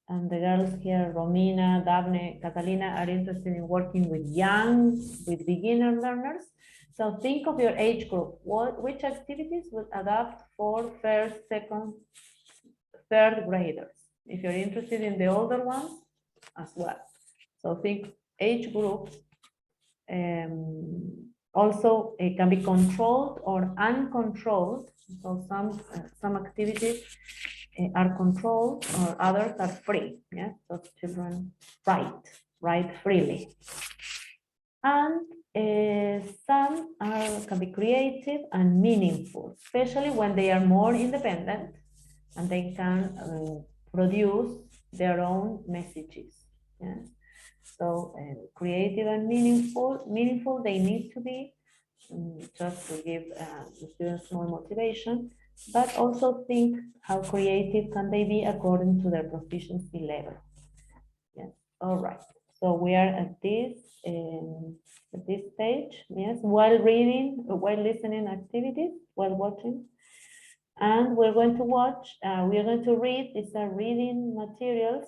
and the girls here, Romina, Daphne, Catalina, are interested in working with beginner learners. So think of your age group. Which activities will adapt for first, second, third graders? If you're interested in the older ones as well. So think age groups. Also, it can be controlled or uncontrolled. So some activities are controlled, or others are free. Yeah, so children write freely. And some can be creative and meaningful, especially when they are more independent and they can produce their own messages. Yeah. So creative and meaningful, they need to be just to give the students more motivation, but also think how creative can they be according to their proficiency level. Yes, all right. So we are at this stage, yes, while listening activities, while watching. And we're going to watch, we are going to read, these are reading materials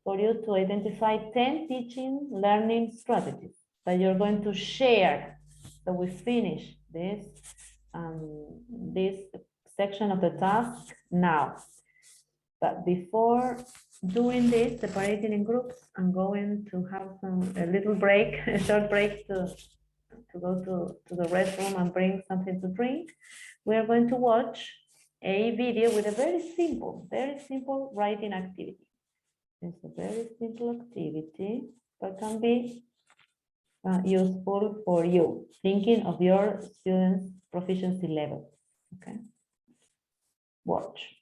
for you to identify 10 teaching learning strategies that you're going to share. So we finish this section of the task now. But before doing this, separating in groups, I'm going to have a little break, a short break to go to the restroom and bring something to drink. We are going to watch a video with a very simple writing activity. It's a very simple activity, but can be useful for you, thinking of your students' proficiency level. Okay. Watch.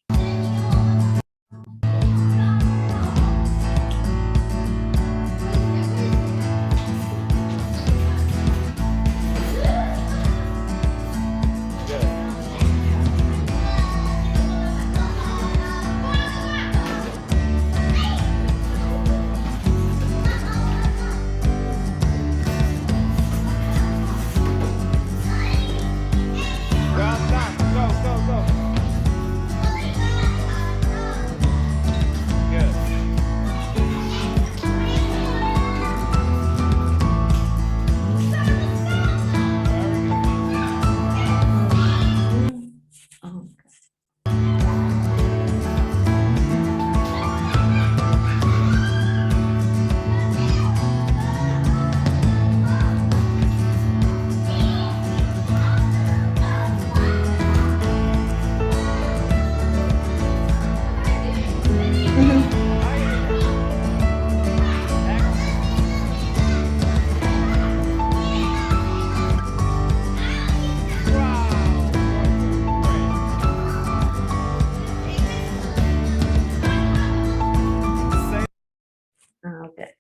Okay.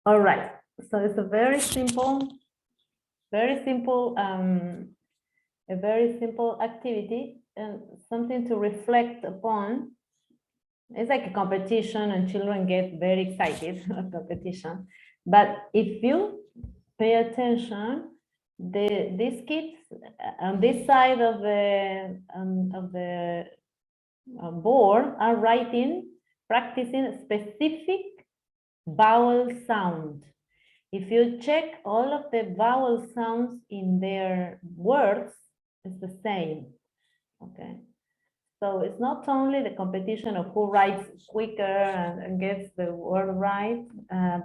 All right. So it's a very simple activity and something to reflect upon. It's like a competition and children get very excited about competition. But if you pay attention, these kids on this side of the board are practicing a specific vowel sound. If you check all of the vowel sounds in their words, it's the same. Okay. So it's not only the competition of who writes quicker and gets the word right,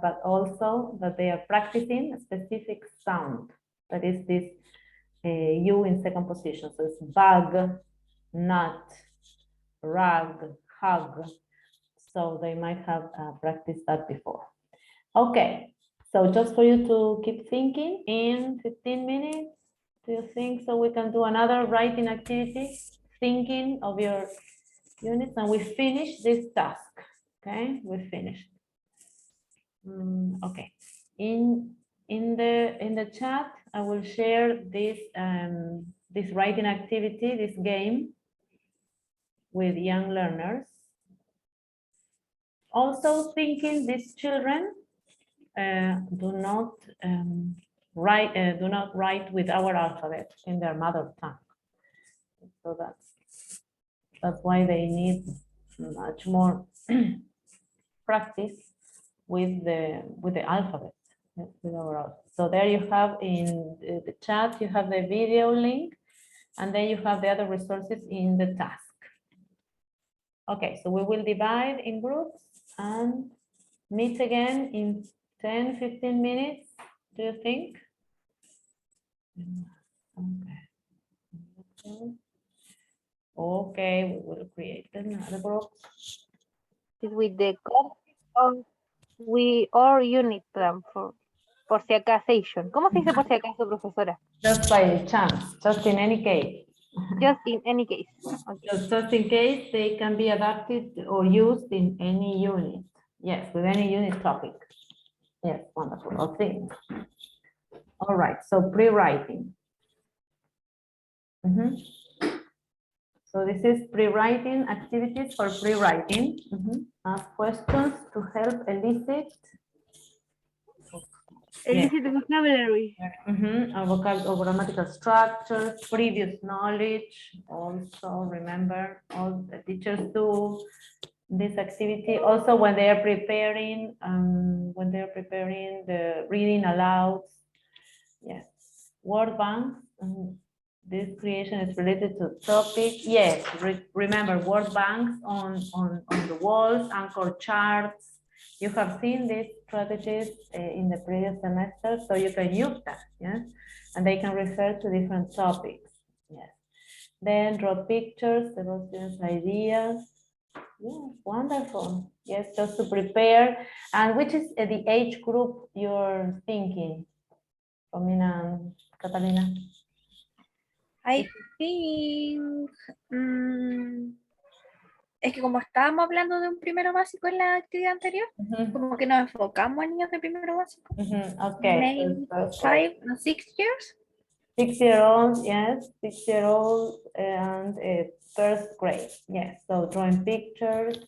but also that they are practicing a specific sound. That is this U in second position. So it's bug, nut, rug, hug. So they might have practiced that before. Okay, so just for you to keep thinking, in 15 minutes, do you think so we can do another writing activity, thinking of your units, and we finish this task, okay? We finished. Okay, in the chat, I will share this this writing activity, this game with young learners. Also thinking these children do not write with our alphabet in their mother tongue. So that's why they need much more practice with the alphabet. With our alphabet. So there you have in the chat, you have the video link, and then you have the other resources in the task. Okay, so we will divide in groups and meet again in 10-15 minutes, do you think? Okay, we will create another group. With the concept of our unit plan por si acaso. ¿Cómo se dice por si acaso, profesora? Just by chance, just in any case. Just in any case. Okay. Just in case they can be adapted or used in any unit. Yes, with any unit topic. Yes, wonderful. Okay. All right, so pre-writing. So this is pre-writing, activities for pre-writing. Ask questions to help elicit Elicit vocabulary. Or grammatical structures, previous knowledge. Also remember, all the teachers do this activity. Also when they are preparing, the reading aloud. Yes, word banks. This creation is related to topic. Yes, remember word banks on the walls, anchor charts. You have seen these strategies in the previous semester, so you can use that, yes? And they can refer to different topics, yes. Then draw pictures, develop students' ideas. Yeah, wonderful. Yes, just to prepare. And which is the age group you're thinking? Romina and Catalina. I think, es que como estábamos hablando de un primero básico en la actividad anterior, como que nos enfocamos en niños de primero básico. Okay. Maybe so first grade. 5 and 6 years. 6-year-old, yes, 6-year-old and first grade, yes. So drawing pictures,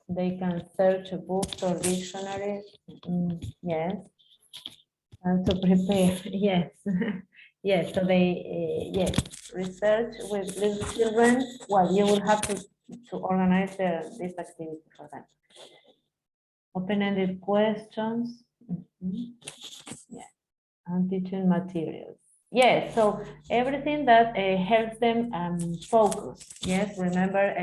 they can search books or dictionaries, yes. And to prepare, yes, yes. So they, yes, research with little children. Well, you will have to organize this activity for them. Open-ended questions, yeah, and teaching materials. Yes, so everything that helps them focus. Yes, remember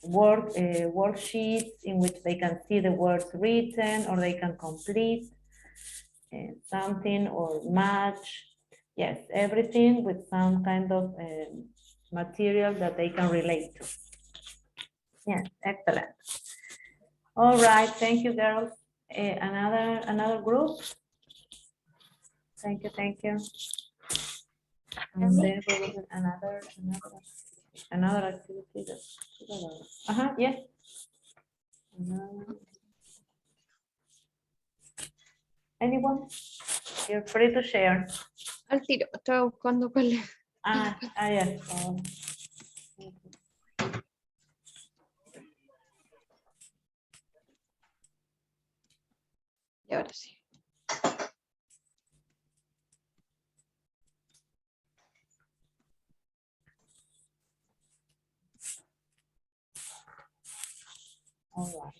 worksheets in which they can see the words written or they can complete something or match. Yes, everything with some kind of material that they can relate to. Yes, excellent. All right, thank you, girls. Another group. Thank you, thank you. And then we will do another activity. Yes. Anyone? You're free to share. Al tiro, estaba buscando cuál es. Yes. Y ahora sí. All right.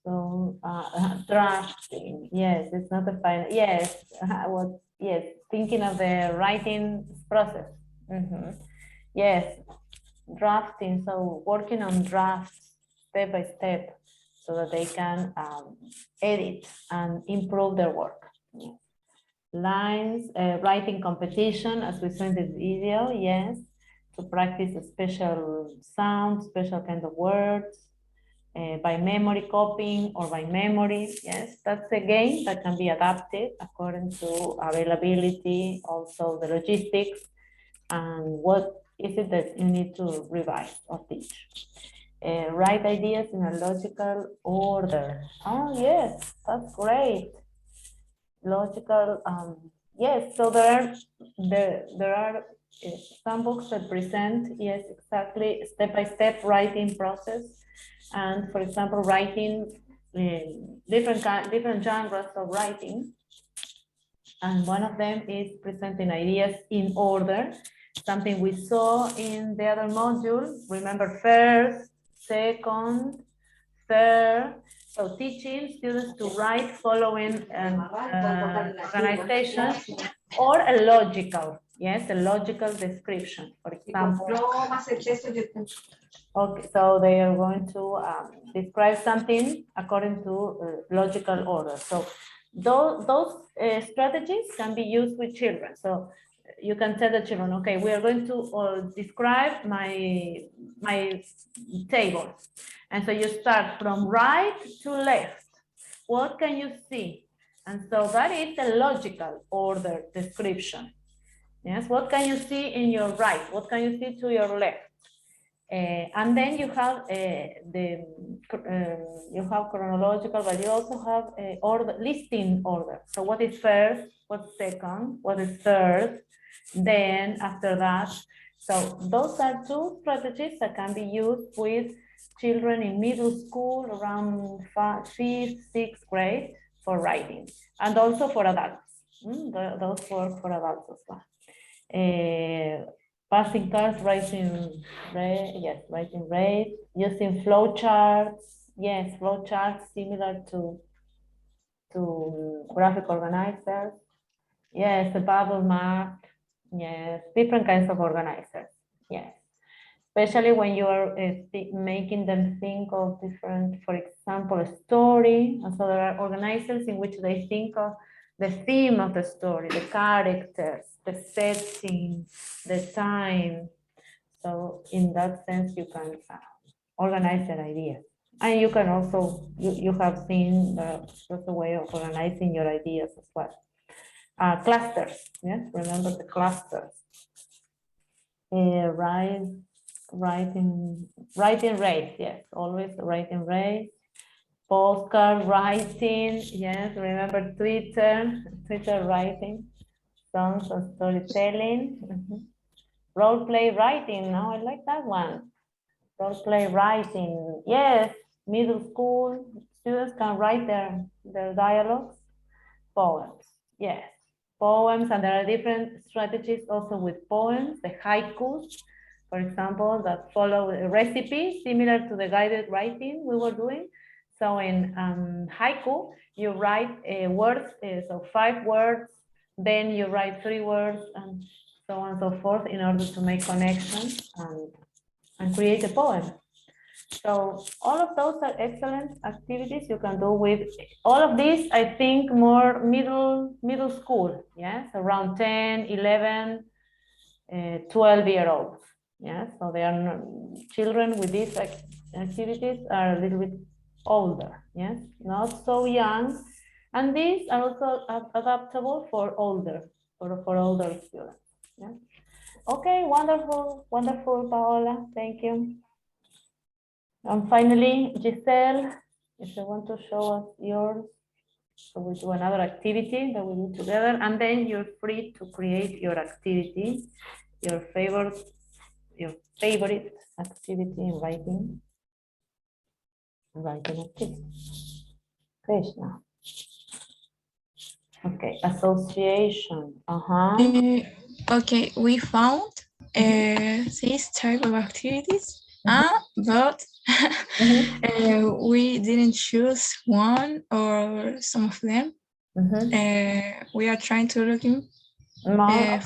So drafting, yes, it's not a final. Yes, yes, thinking of the writing process. Yes, drafting. So working on drafts step by step, so that they can edit and improve their work. Lines, writing competition, as we saw in the video. Yes, to practice a special sound, special kind of words. By memory copying or by memory, yes, that's a game that can be adapted according to availability, also the logistics, and what is it that you need to revise or teach. Write ideas in a logical order. Oh, yes, that's great. Logical, yes, so there are some books that present, yes, exactly step-by-step writing process. And for example, writing different genres of writing. And one of them is presenting ideas in order, something we saw in the other module. Remember, first, second, third. So teaching students to write following an organization or a logical, yes, a logical description, for example. Okay, so they are going to describe something according to logical order. So those strategies can be used with children. So you can tell the children, okay, we are going to describe my table. And so you start from right to left. What can you see? And so that is a logical order description. Yes, what can you see in your right? What can you see to your left? And then you have you have chronological, but you also have order, listing order. So what is first? What's second? What is third? Then after that, so those are two strategies that can be used with children in middle school around 5th, 6th grade for writing, and also for adults. Those work for adults as well. Passing cards, writing rate, using flow charts. Yes, flow charts similar to graphic organizers. Yes, the bubble map. Yes, different kinds of organizers. Yes, especially when you are making them think of different, for example, a story. And so there are organizers in which they think of the theme of the story, the characters, the setting, the time. So in that sense, you can organize their ideas. And you can also, you have seen just a way of organizing your ideas as well. Clusters, yes, remember the clusters. Writing race, yes, always writing race. Postcard writing, yes, remember Twitter writing, songs and storytelling. Role play writing, now I like that one. Role play writing, yes, middle school students can write their dialogues, poems, yes, poems, and there are different strategies also with poems, the haikus, for example, that follow a recipe similar to the guided writing we were doing. So in haiku, you write words, so 5 words, then you write 3 words, and so on and so forth in order to make connections and create a poem. So all of those are excellent activities you can do with all of these. I think more middle school, yes, around 10, 11, 12-year-olds. Yeah, so they are not, children with these activities are a little bit older, yes, not so young. And these are also adaptable for older students. Yeah. Okay, wonderful, wonderful, Paola. Thank you. And finally, Giselle, if you want to show us yours, so we do another activity that we do together, and then you're free to create your activity, your favorite activity in writing activity. Krishna. Okay, association. Okay, we found these type of activities, but we didn't choose one or some of them. We are trying to look in. Okay.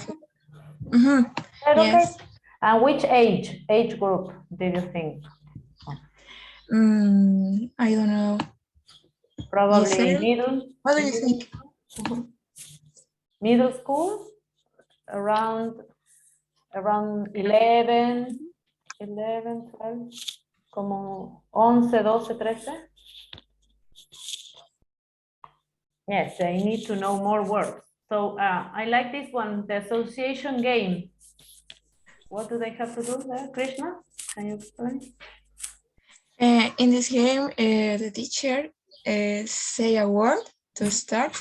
Yes. And which age group did you think? I don't know. Probably middle. What do you think? Middle school, around 11, 12, como 11, 12, 13. Yes, they need to know more words. So I like this one, the association game. What do they have to do there, Krishna? Can you explain? In this game, the teacher say a word to start,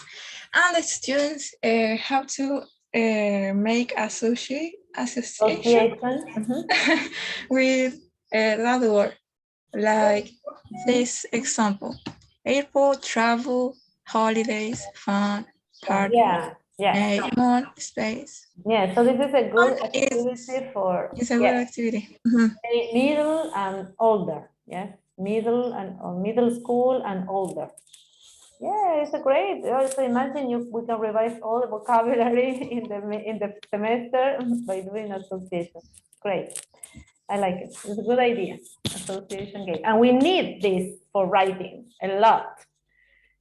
and the students have to make association with that word. Like this example: airport, travel, holidays, fun, party, moon, space. Yeah, so this is a good activity for it's a good activity. Middle and older. Yes, middle school and older. Yeah, it's a great. Also, imagine we can revise all the vocabulary in the semester by doing association. Great, I like it. It's a good idea. Association game, and we need this for writing a lot,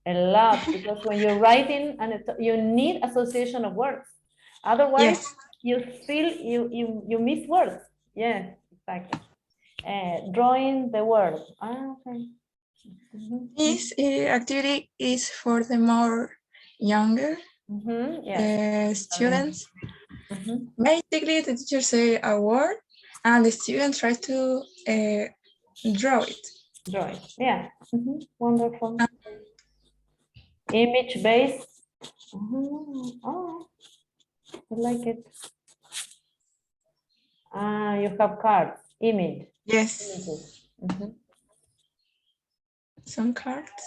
because when you're writing and you need association of words. Otherwise, you feel you miss words. Yeah, exactly. Drawing the word. Okay. This activity is for the more younger students. Basically, the teacher say a word, and the student try to draw it. Yeah. Wonderful. Image based. Oh, I like it. You have cards. Image. Yes. Some cards.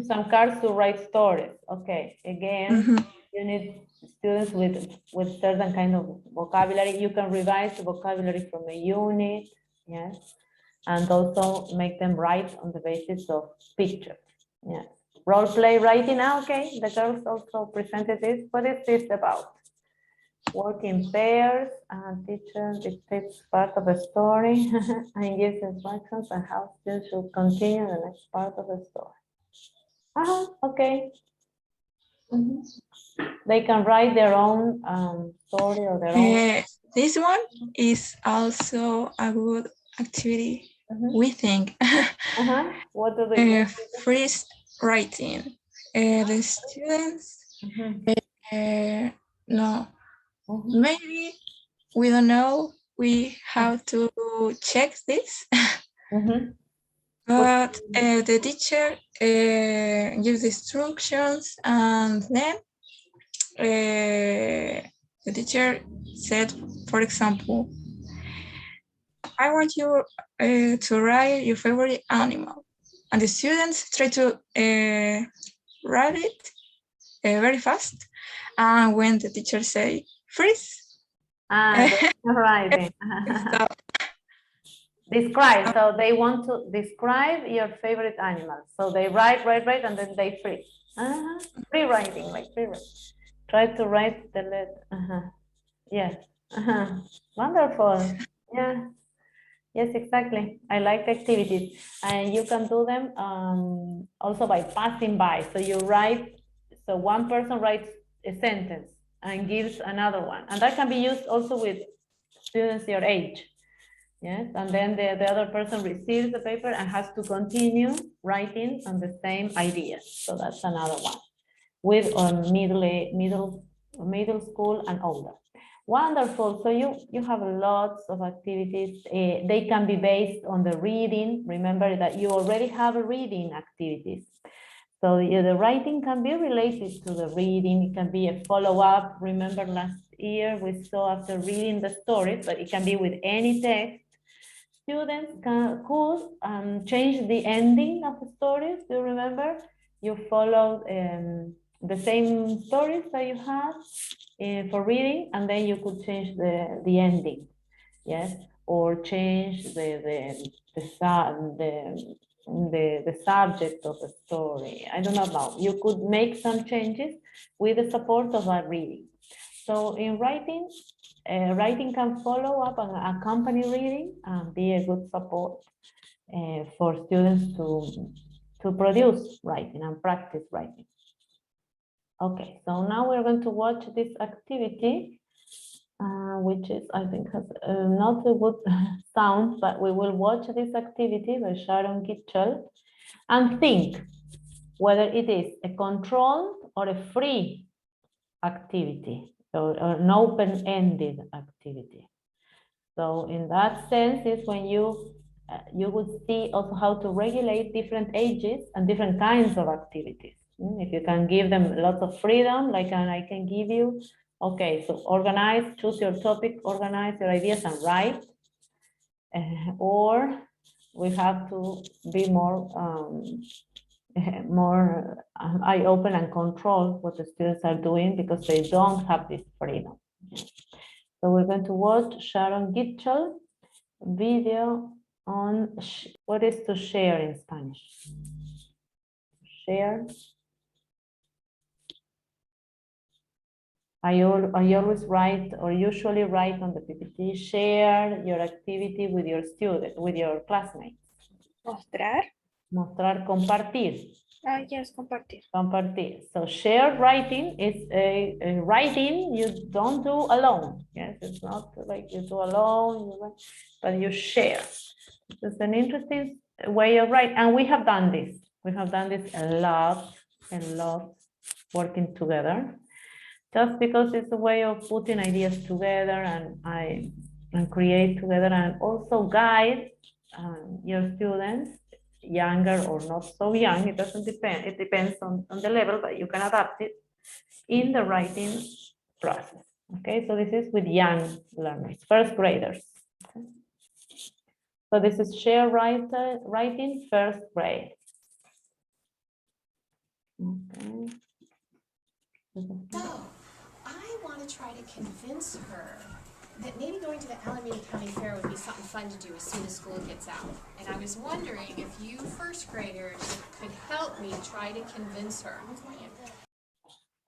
Some cards to write stories. Okay. Again, you need students with certain kind of vocabulary. You can revise the vocabulary from a unit. Yes. And also make them write on the basis of pictures. Yes. Role play writing. Okay. The girls also presented this. What is this about? Work in pairs, and teacher dictates part of a story and gives instructions on how students should continue the next part of the story. Okay. They can write their own story or their own. This one is also a good activity we think. What do they do? Freeze writing. The students, no, maybe we don't know. We have to check this. But the teacher gives instructions, and then the teacher said, for example, I want you to write your favorite animal. And the students try to write it very fast. And when the teacher say, freeze, Right. stop. Describe. So they want to describe your favorite animal. So they write, and then they freeze. Free writing, like free writing. Try to write the letter. Yes. Wonderful. Yeah. Yes, exactly. I like activities, and you can do them also by passing by. So you write. So one person writes a sentence and gives another one, and that can be used also with students your age. Yes, and then the other person receives the paper and has to continue writing on the same ideas. So that's another one with middle school and older. Wonderful. So you have lots of activities. They can be based on the reading. Remember that you already have reading activities. So the writing can be related to the reading. It can be a follow-up. Remember last year we saw after reading the stories, but it can be with any text. Students could change the ending of the stories. Do you remember? You followed the same stories that you had for reading, and then you could change the ending, yes, or change the subject of the story. I do not know. You could make some changes with the support of a reading. So in writing, writing can follow up and accompany reading and be a good support for students to produce writing and practice writing. Okay, so now we're going to watch this activity, which is, I think, has not a good sound, but we will watch this activity by Sharon Gitchell and think whether it is a controlled or a free activity or an open-ended activity. So in that sense is when you would see also how to regulate different ages and different kinds of activities. If you can give them lots of freedom, like I can give you, okay, so organize, choose your topic, organize your ideas and write. Or we have to be more eye-open and control what the students are doing because they don't have this freedom. So we're going to watch Sharon Gitchell video on what is to share in Spanish. Share. I always write or usually write on the PPT, share your activity with your student, with your classmates. Mostrar. Mostrar, compartir. Yes, compartir. Compartir. So shared writing is a writing you don't do alone. Yes, it's not like you do alone, but you share. It's an interesting way of writing, and we have done this. We have done this a lot, working together. Just because it's a way of putting ideas together and create together and also guide your students, younger or not so young, it doesn't depend, it depends on the level, but you can adapt it in the writing process. Okay, so this is with young learners, first graders. Okay. So this is share writing, first grade. Okay. So, I want to try to convince her that maybe going to the Alameda County Fair would be something fun to do as soon as school gets out. And I was wondering if you first graders could help me try to convince her.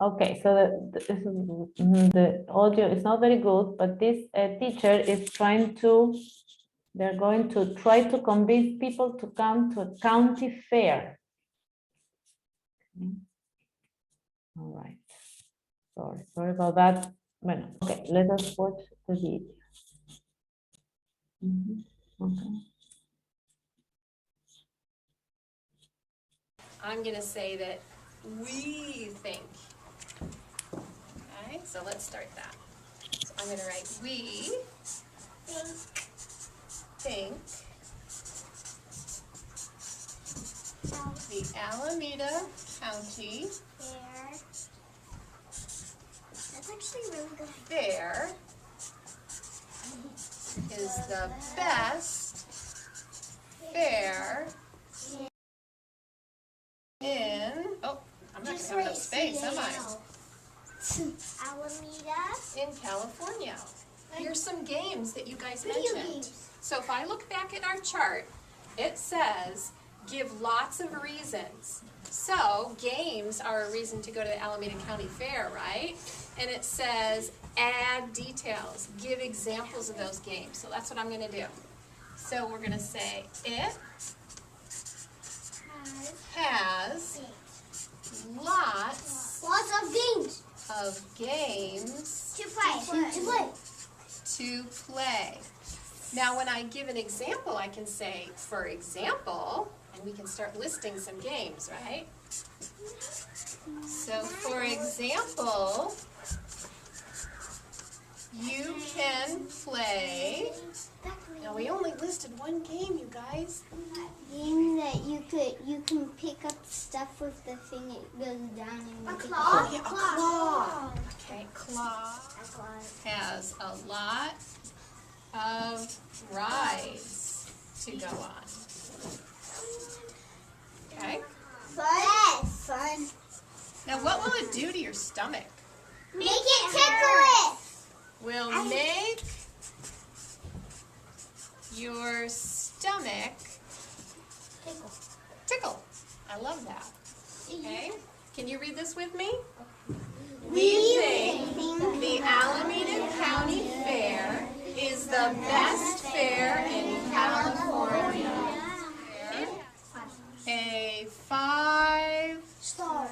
Okay, so the audio is not very good, but this teacher is trying to, they're going to try to convince people to come to a county fair. All right. Sorry about that. Bueno, okay, let us watch the video. Okay. I'm going to say that we think. Okay, so let's start that. So I'm going to write we think the Alameda County That's actually really good. Fair is the best fair in, oh, I'm not going to have enough space, am I? Alameda. In California. Here's some games that you guys Video mentioned. games. So if I look back at our chart, it says give lots of reasons. So games are a reason to go to the Alameda County Fair, right? And it says add details, give examples of those games. So that's what I'm going to do. So we're going to say it has lots of games to play. Now, when I give an example, I can say, for example, and we can start listing some games, right? So, for example, you can play. Now, we only listed one game, you guys. Game that you can pick up stuff with the thing, it goes down and A make it claw? Yeah, a claw. Okay, claw a claw. has a lot of rides to go on. Okay? Fun. Now, what will it do to your stomach? Make it ticklish. Will make your stomach tickle. I love that. Okay? Can you read this with me? We think the Alameda County Fair is the best fair in California. A 5-star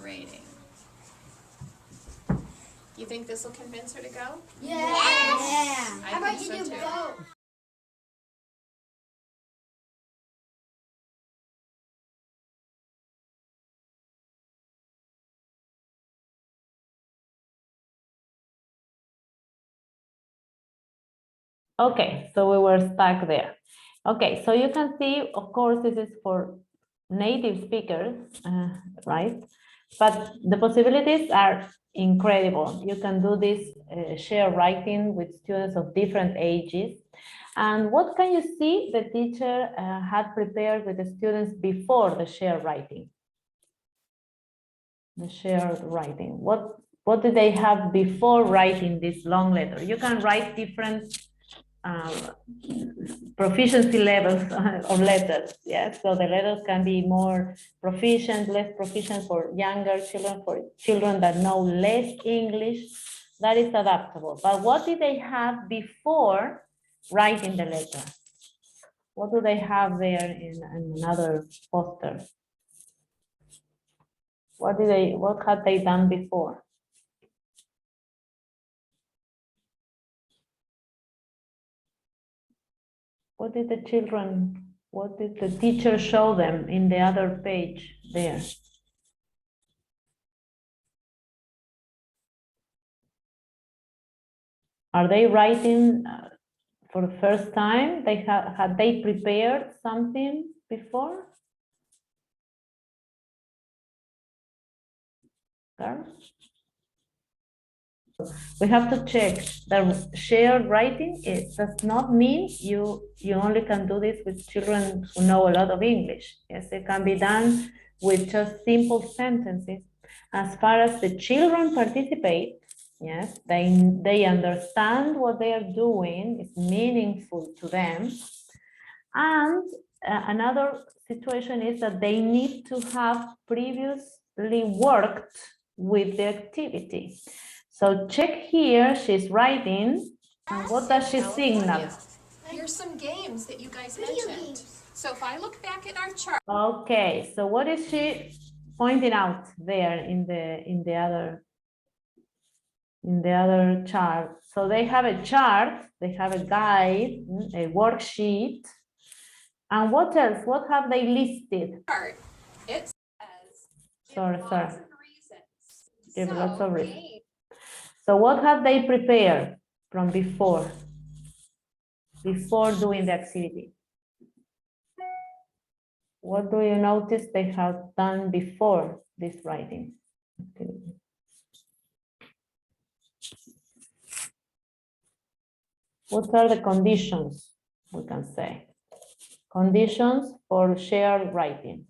rating. You think this will convince her to go? Yes. I think so too. Okay, so we were stuck there. Okay, so you can see, of course, this is for native speakers, right? But the possibilities are incredible. You can do this share writing with students of different ages. And what can you see the teacher had prepared with the students before the share writing? The shared writing. What did they have before writing this long letter? You can write different proficiency levels of letters. Yes, so the letters can be more proficient, less proficient for younger children, for children that know less English. That is adaptable. But what did they have before writing the letter? What do they have there in another poster? What had they done before? What did the teacher show them in the other page there? Are they writing for the first time? Had they prepared something before? Girls? We have to check that shared writing. It does not mean you only can do this with children who know a lot of English. Yes, it can be done with just simple sentences. As far as the children participate, yes, they understand what they are doing, it's meaningful to them. And another situation is that they need to have previously worked with the activity. So check here, she's writing, and what does she signal? Here's some games that you guys mentioned. So if I look back at our chart. Okay, so what is she pointing out there in the other chart? So they have a chart, they have a guide, a worksheet, And what else? What have they listed? It says Sorry, lots sorry. of reasons. Give lots of reasons. okay. So what have they prepared from before doing the activity? What do you notice they have done before this writing activity? What are the conditions, we can say? Conditions for shared writing.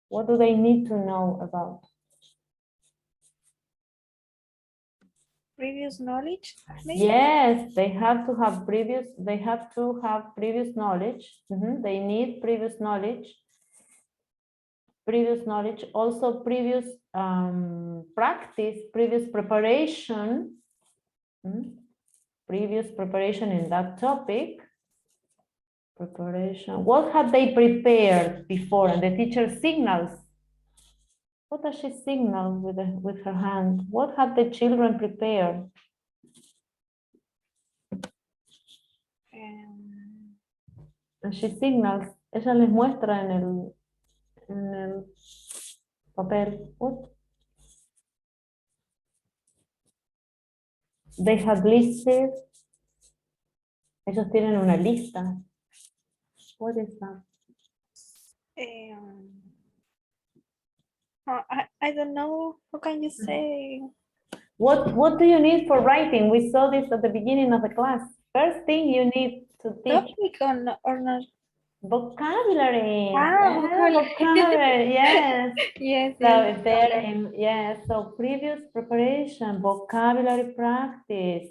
What do they need to know about? Previous knowledge, maybe? Yes, they have to have previous knowledge. They need previous knowledge. Also previous practice, previous preparation. Previous preparation in that topic. Preparation. What had they prepared before? And the teacher signals. What does she signal with her hand? What had the children prepared? And she signals. Ella les muestra en el papel. What? They had listed. Ellos tienen una lista. What is that? I don't know. How can you say? What do you need for writing? We saw this at the beginning of the class. First thing you need to teach. Topic or not? Vocabulary. Ah, Vocabulary. Yes. Yes. So if they're in, so previous preparation, vocabulary practice,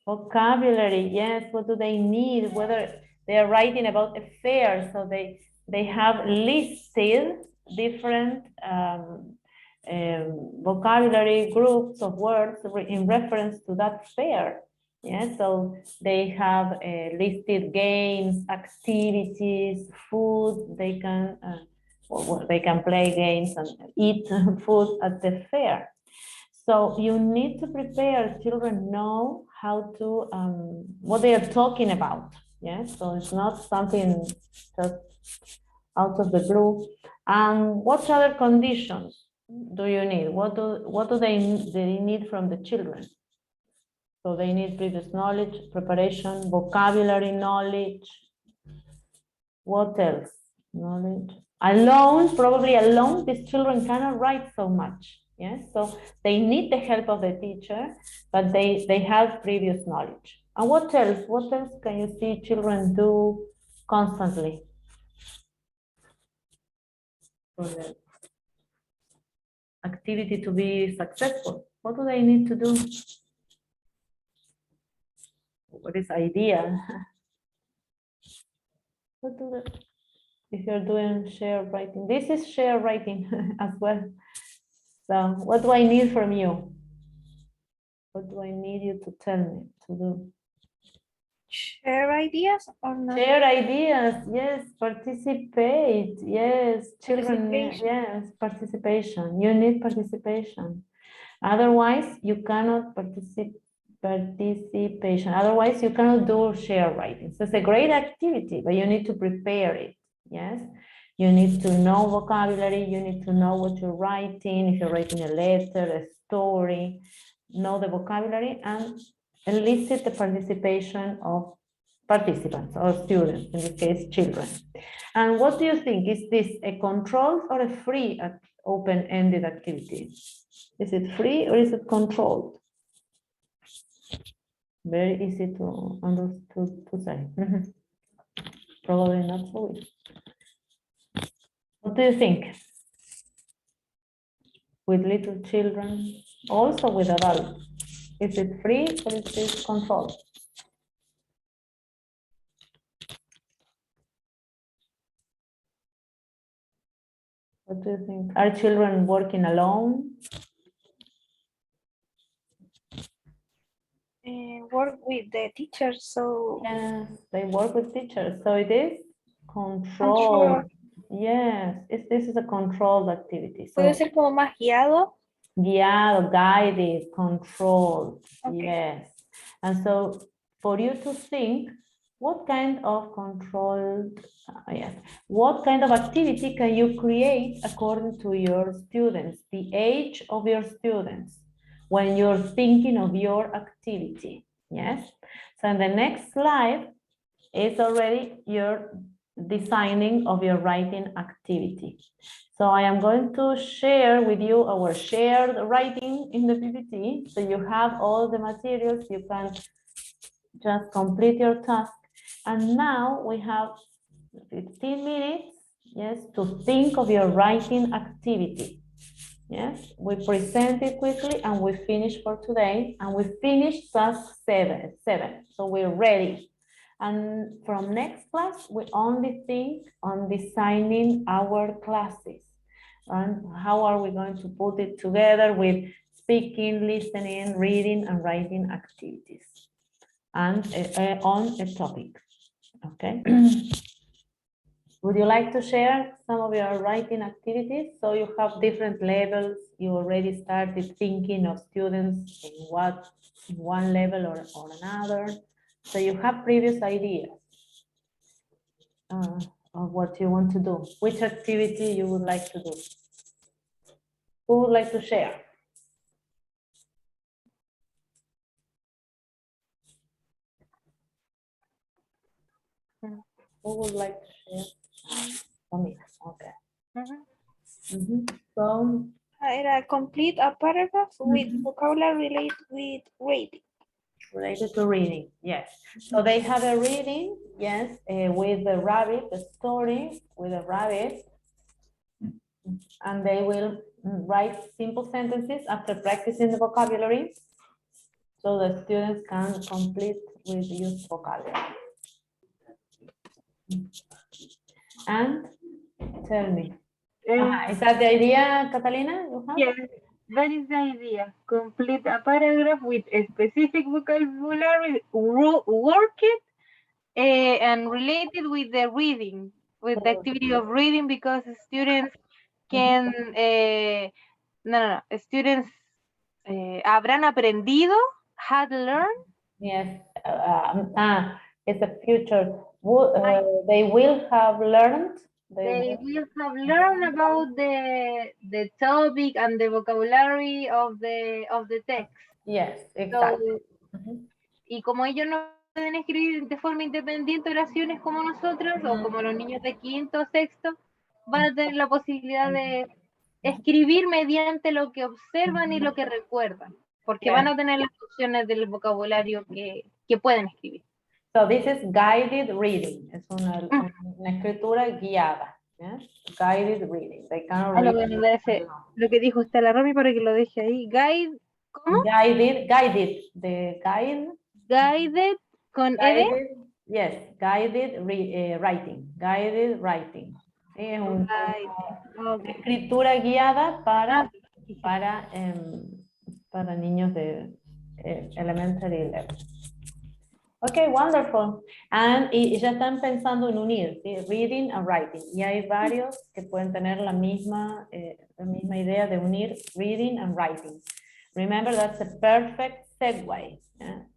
vocabulary, yes, what do they need? Whether they are writing about affairs, so they have listed different vocabulary groups of words in reference to that fair. Yeah, so they have listed games, activities, food, they can play games and eat food at the fair. So you need to prepare children know how to, what they are talking about. Yes, so it's not something just out of the blue. And what other conditions do you need? What do they need from the children? So they need previous knowledge, preparation, vocabulary knowledge. What else? Knowledge. Alone, probably alone, these children cannot write so much. Yes, so they need the help of the teacher, but they have previous knowledge. And what else? What else can you see children do constantly? For the activity to be successful, what do they need to do? What is idea? What do they, if you're doing share writing, this is share writing as well. So what do I need from you? What do I need you to tell me to do? Share ideas or not? Share ideas, yes, participate, yes, children, yes, participation. You need participation. Otherwise, you cannot participation. Otherwise, you cannot do share writing. So it's a great activity, but you need to prepare it. Yes, you need to know vocabulary. You need to know what you're writing. If you're writing a letter, a story, know the vocabulary and elicit the participation of participants or students, in this case, children. And what do you think? Is this a controlled or a free open-ended activity? Is it free or is it controlled? Very easy to understand to say. Probably not so easy. What do you think? With little children, also with adults, is it free or is it controlled? What do you think? Are children working alone? Work with the teacher, so Yes, they work with teachers, so it is controlled. Yes, this is a controlled activity. So puede ser como más guiado. guiado, guided, controlled. Okay. Yes. And so for you to think, what kind of controlled, what kind of activity can you create according to your students, the age of your students, when you're thinking of your activity, yes? So in the next slide is already your designing of your writing activity. So I am going to share with you our shared writing in the PPT. So you have all the materials, you can just complete your task. And now we have 15 minutes, yes, to think of your writing activity. Yes, we present it quickly and we finish for today. And we finish task 7. So we're ready. And from next class, we only think on designing our classes. And how are we going to put it together with speaking, listening, reading, and writing activities and on a topic, okay? Would you like to share some of your writing activities? So you have different levels. You already started thinking of students in one level or another. So you have previous ideas of what you want to do. Which activity you would like to do? Who would like to share? Who would like to share? Okay. So Complete a paragraph with vocabulary related with reading. Related to reading, yes. So they have a reading, yes, with the rabbit, the story with a rabbit, and they will write simple sentences after practicing the vocabulary, so the students can complete with used vocabulary. And tell me, is that the idea, Catalina? You have? Yes, that is the idea. Complete a paragraph with a specific vocabulary, work it, and relate it with the reading, with the activity of reading, because students can, students habrán aprendido, had learned. Yes, it's a future. They will have learned. They will have learned about the topic and the vocabulary of the text. Yes, exactly. Y como ellos no pueden escribir de forma independiente oraciones como nosotros, o como los niños de quinto o sexto, van a tener la posibilidad de escribir mediante lo que observan y lo que recuerdan, porque van a tener las opciones del vocabulario que pueden escribir. So this is guided reading. Es una escritura guiada. Yes? Guided reading. They cannot read. Lo que dijo usted la Romy para que lo deje ahí. Guide, ¿cómo? Guided. The guide. Guided con guided, yes, guided writing. Guided writing. Sí, es una escritura guiada para niños de elementary level. Ok, wonderful. Y ya están pensando en unir, ¿sí? Reading and writing. Y hay varios que pueden tener la misma idea de unir reading and writing. Remember, that's a perfect segue. En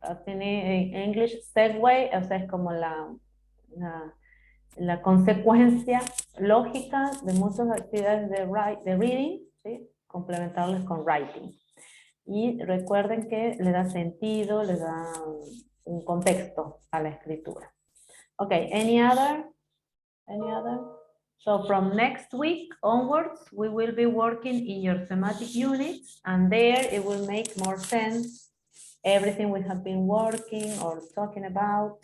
English, segue, o sea, es como la consecuencia lógica de muchas actividades de reading, ¿sí? Complementarles con writing. Y recuerden que le da sentido, le da un contexto a la escritura. Okay, any other? So from next week onwards, we will be working in your thematic units, and there it will make more sense. Everything we have been working or talking about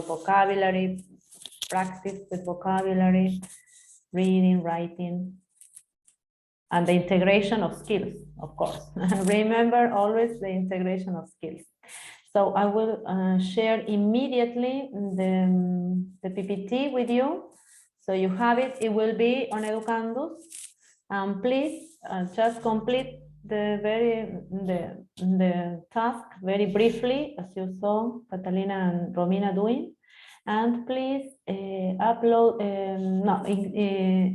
vocabulary, practice with vocabulary, reading, writing, and the integration of skills, of course. Remember always the integration of skills. So I will share immediately the PPT with you. So you have it. It will be on Educandus. Please just complete the task very briefly, as you saw Catalina and Romina doing. And please upload,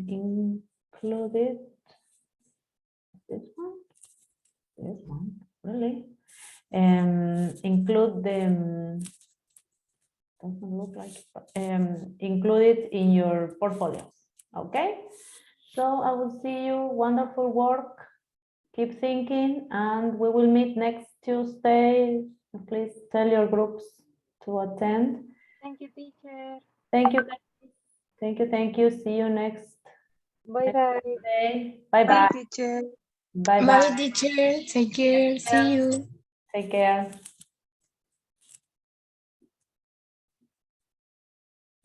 include it. This one, really. include them. Doesn't look like, include it in your portfolios. Okay. So I will see you. Wonderful work. Keep thinking, and we will meet next Tuesday. Please tell your groups to attend. Thank you, teacher. Thank you. Thank you. Thank you. See you next Bye-bye. day. Bye-bye. teacher. Bye-bye. Bye, teacher. Take care. See you. Take care.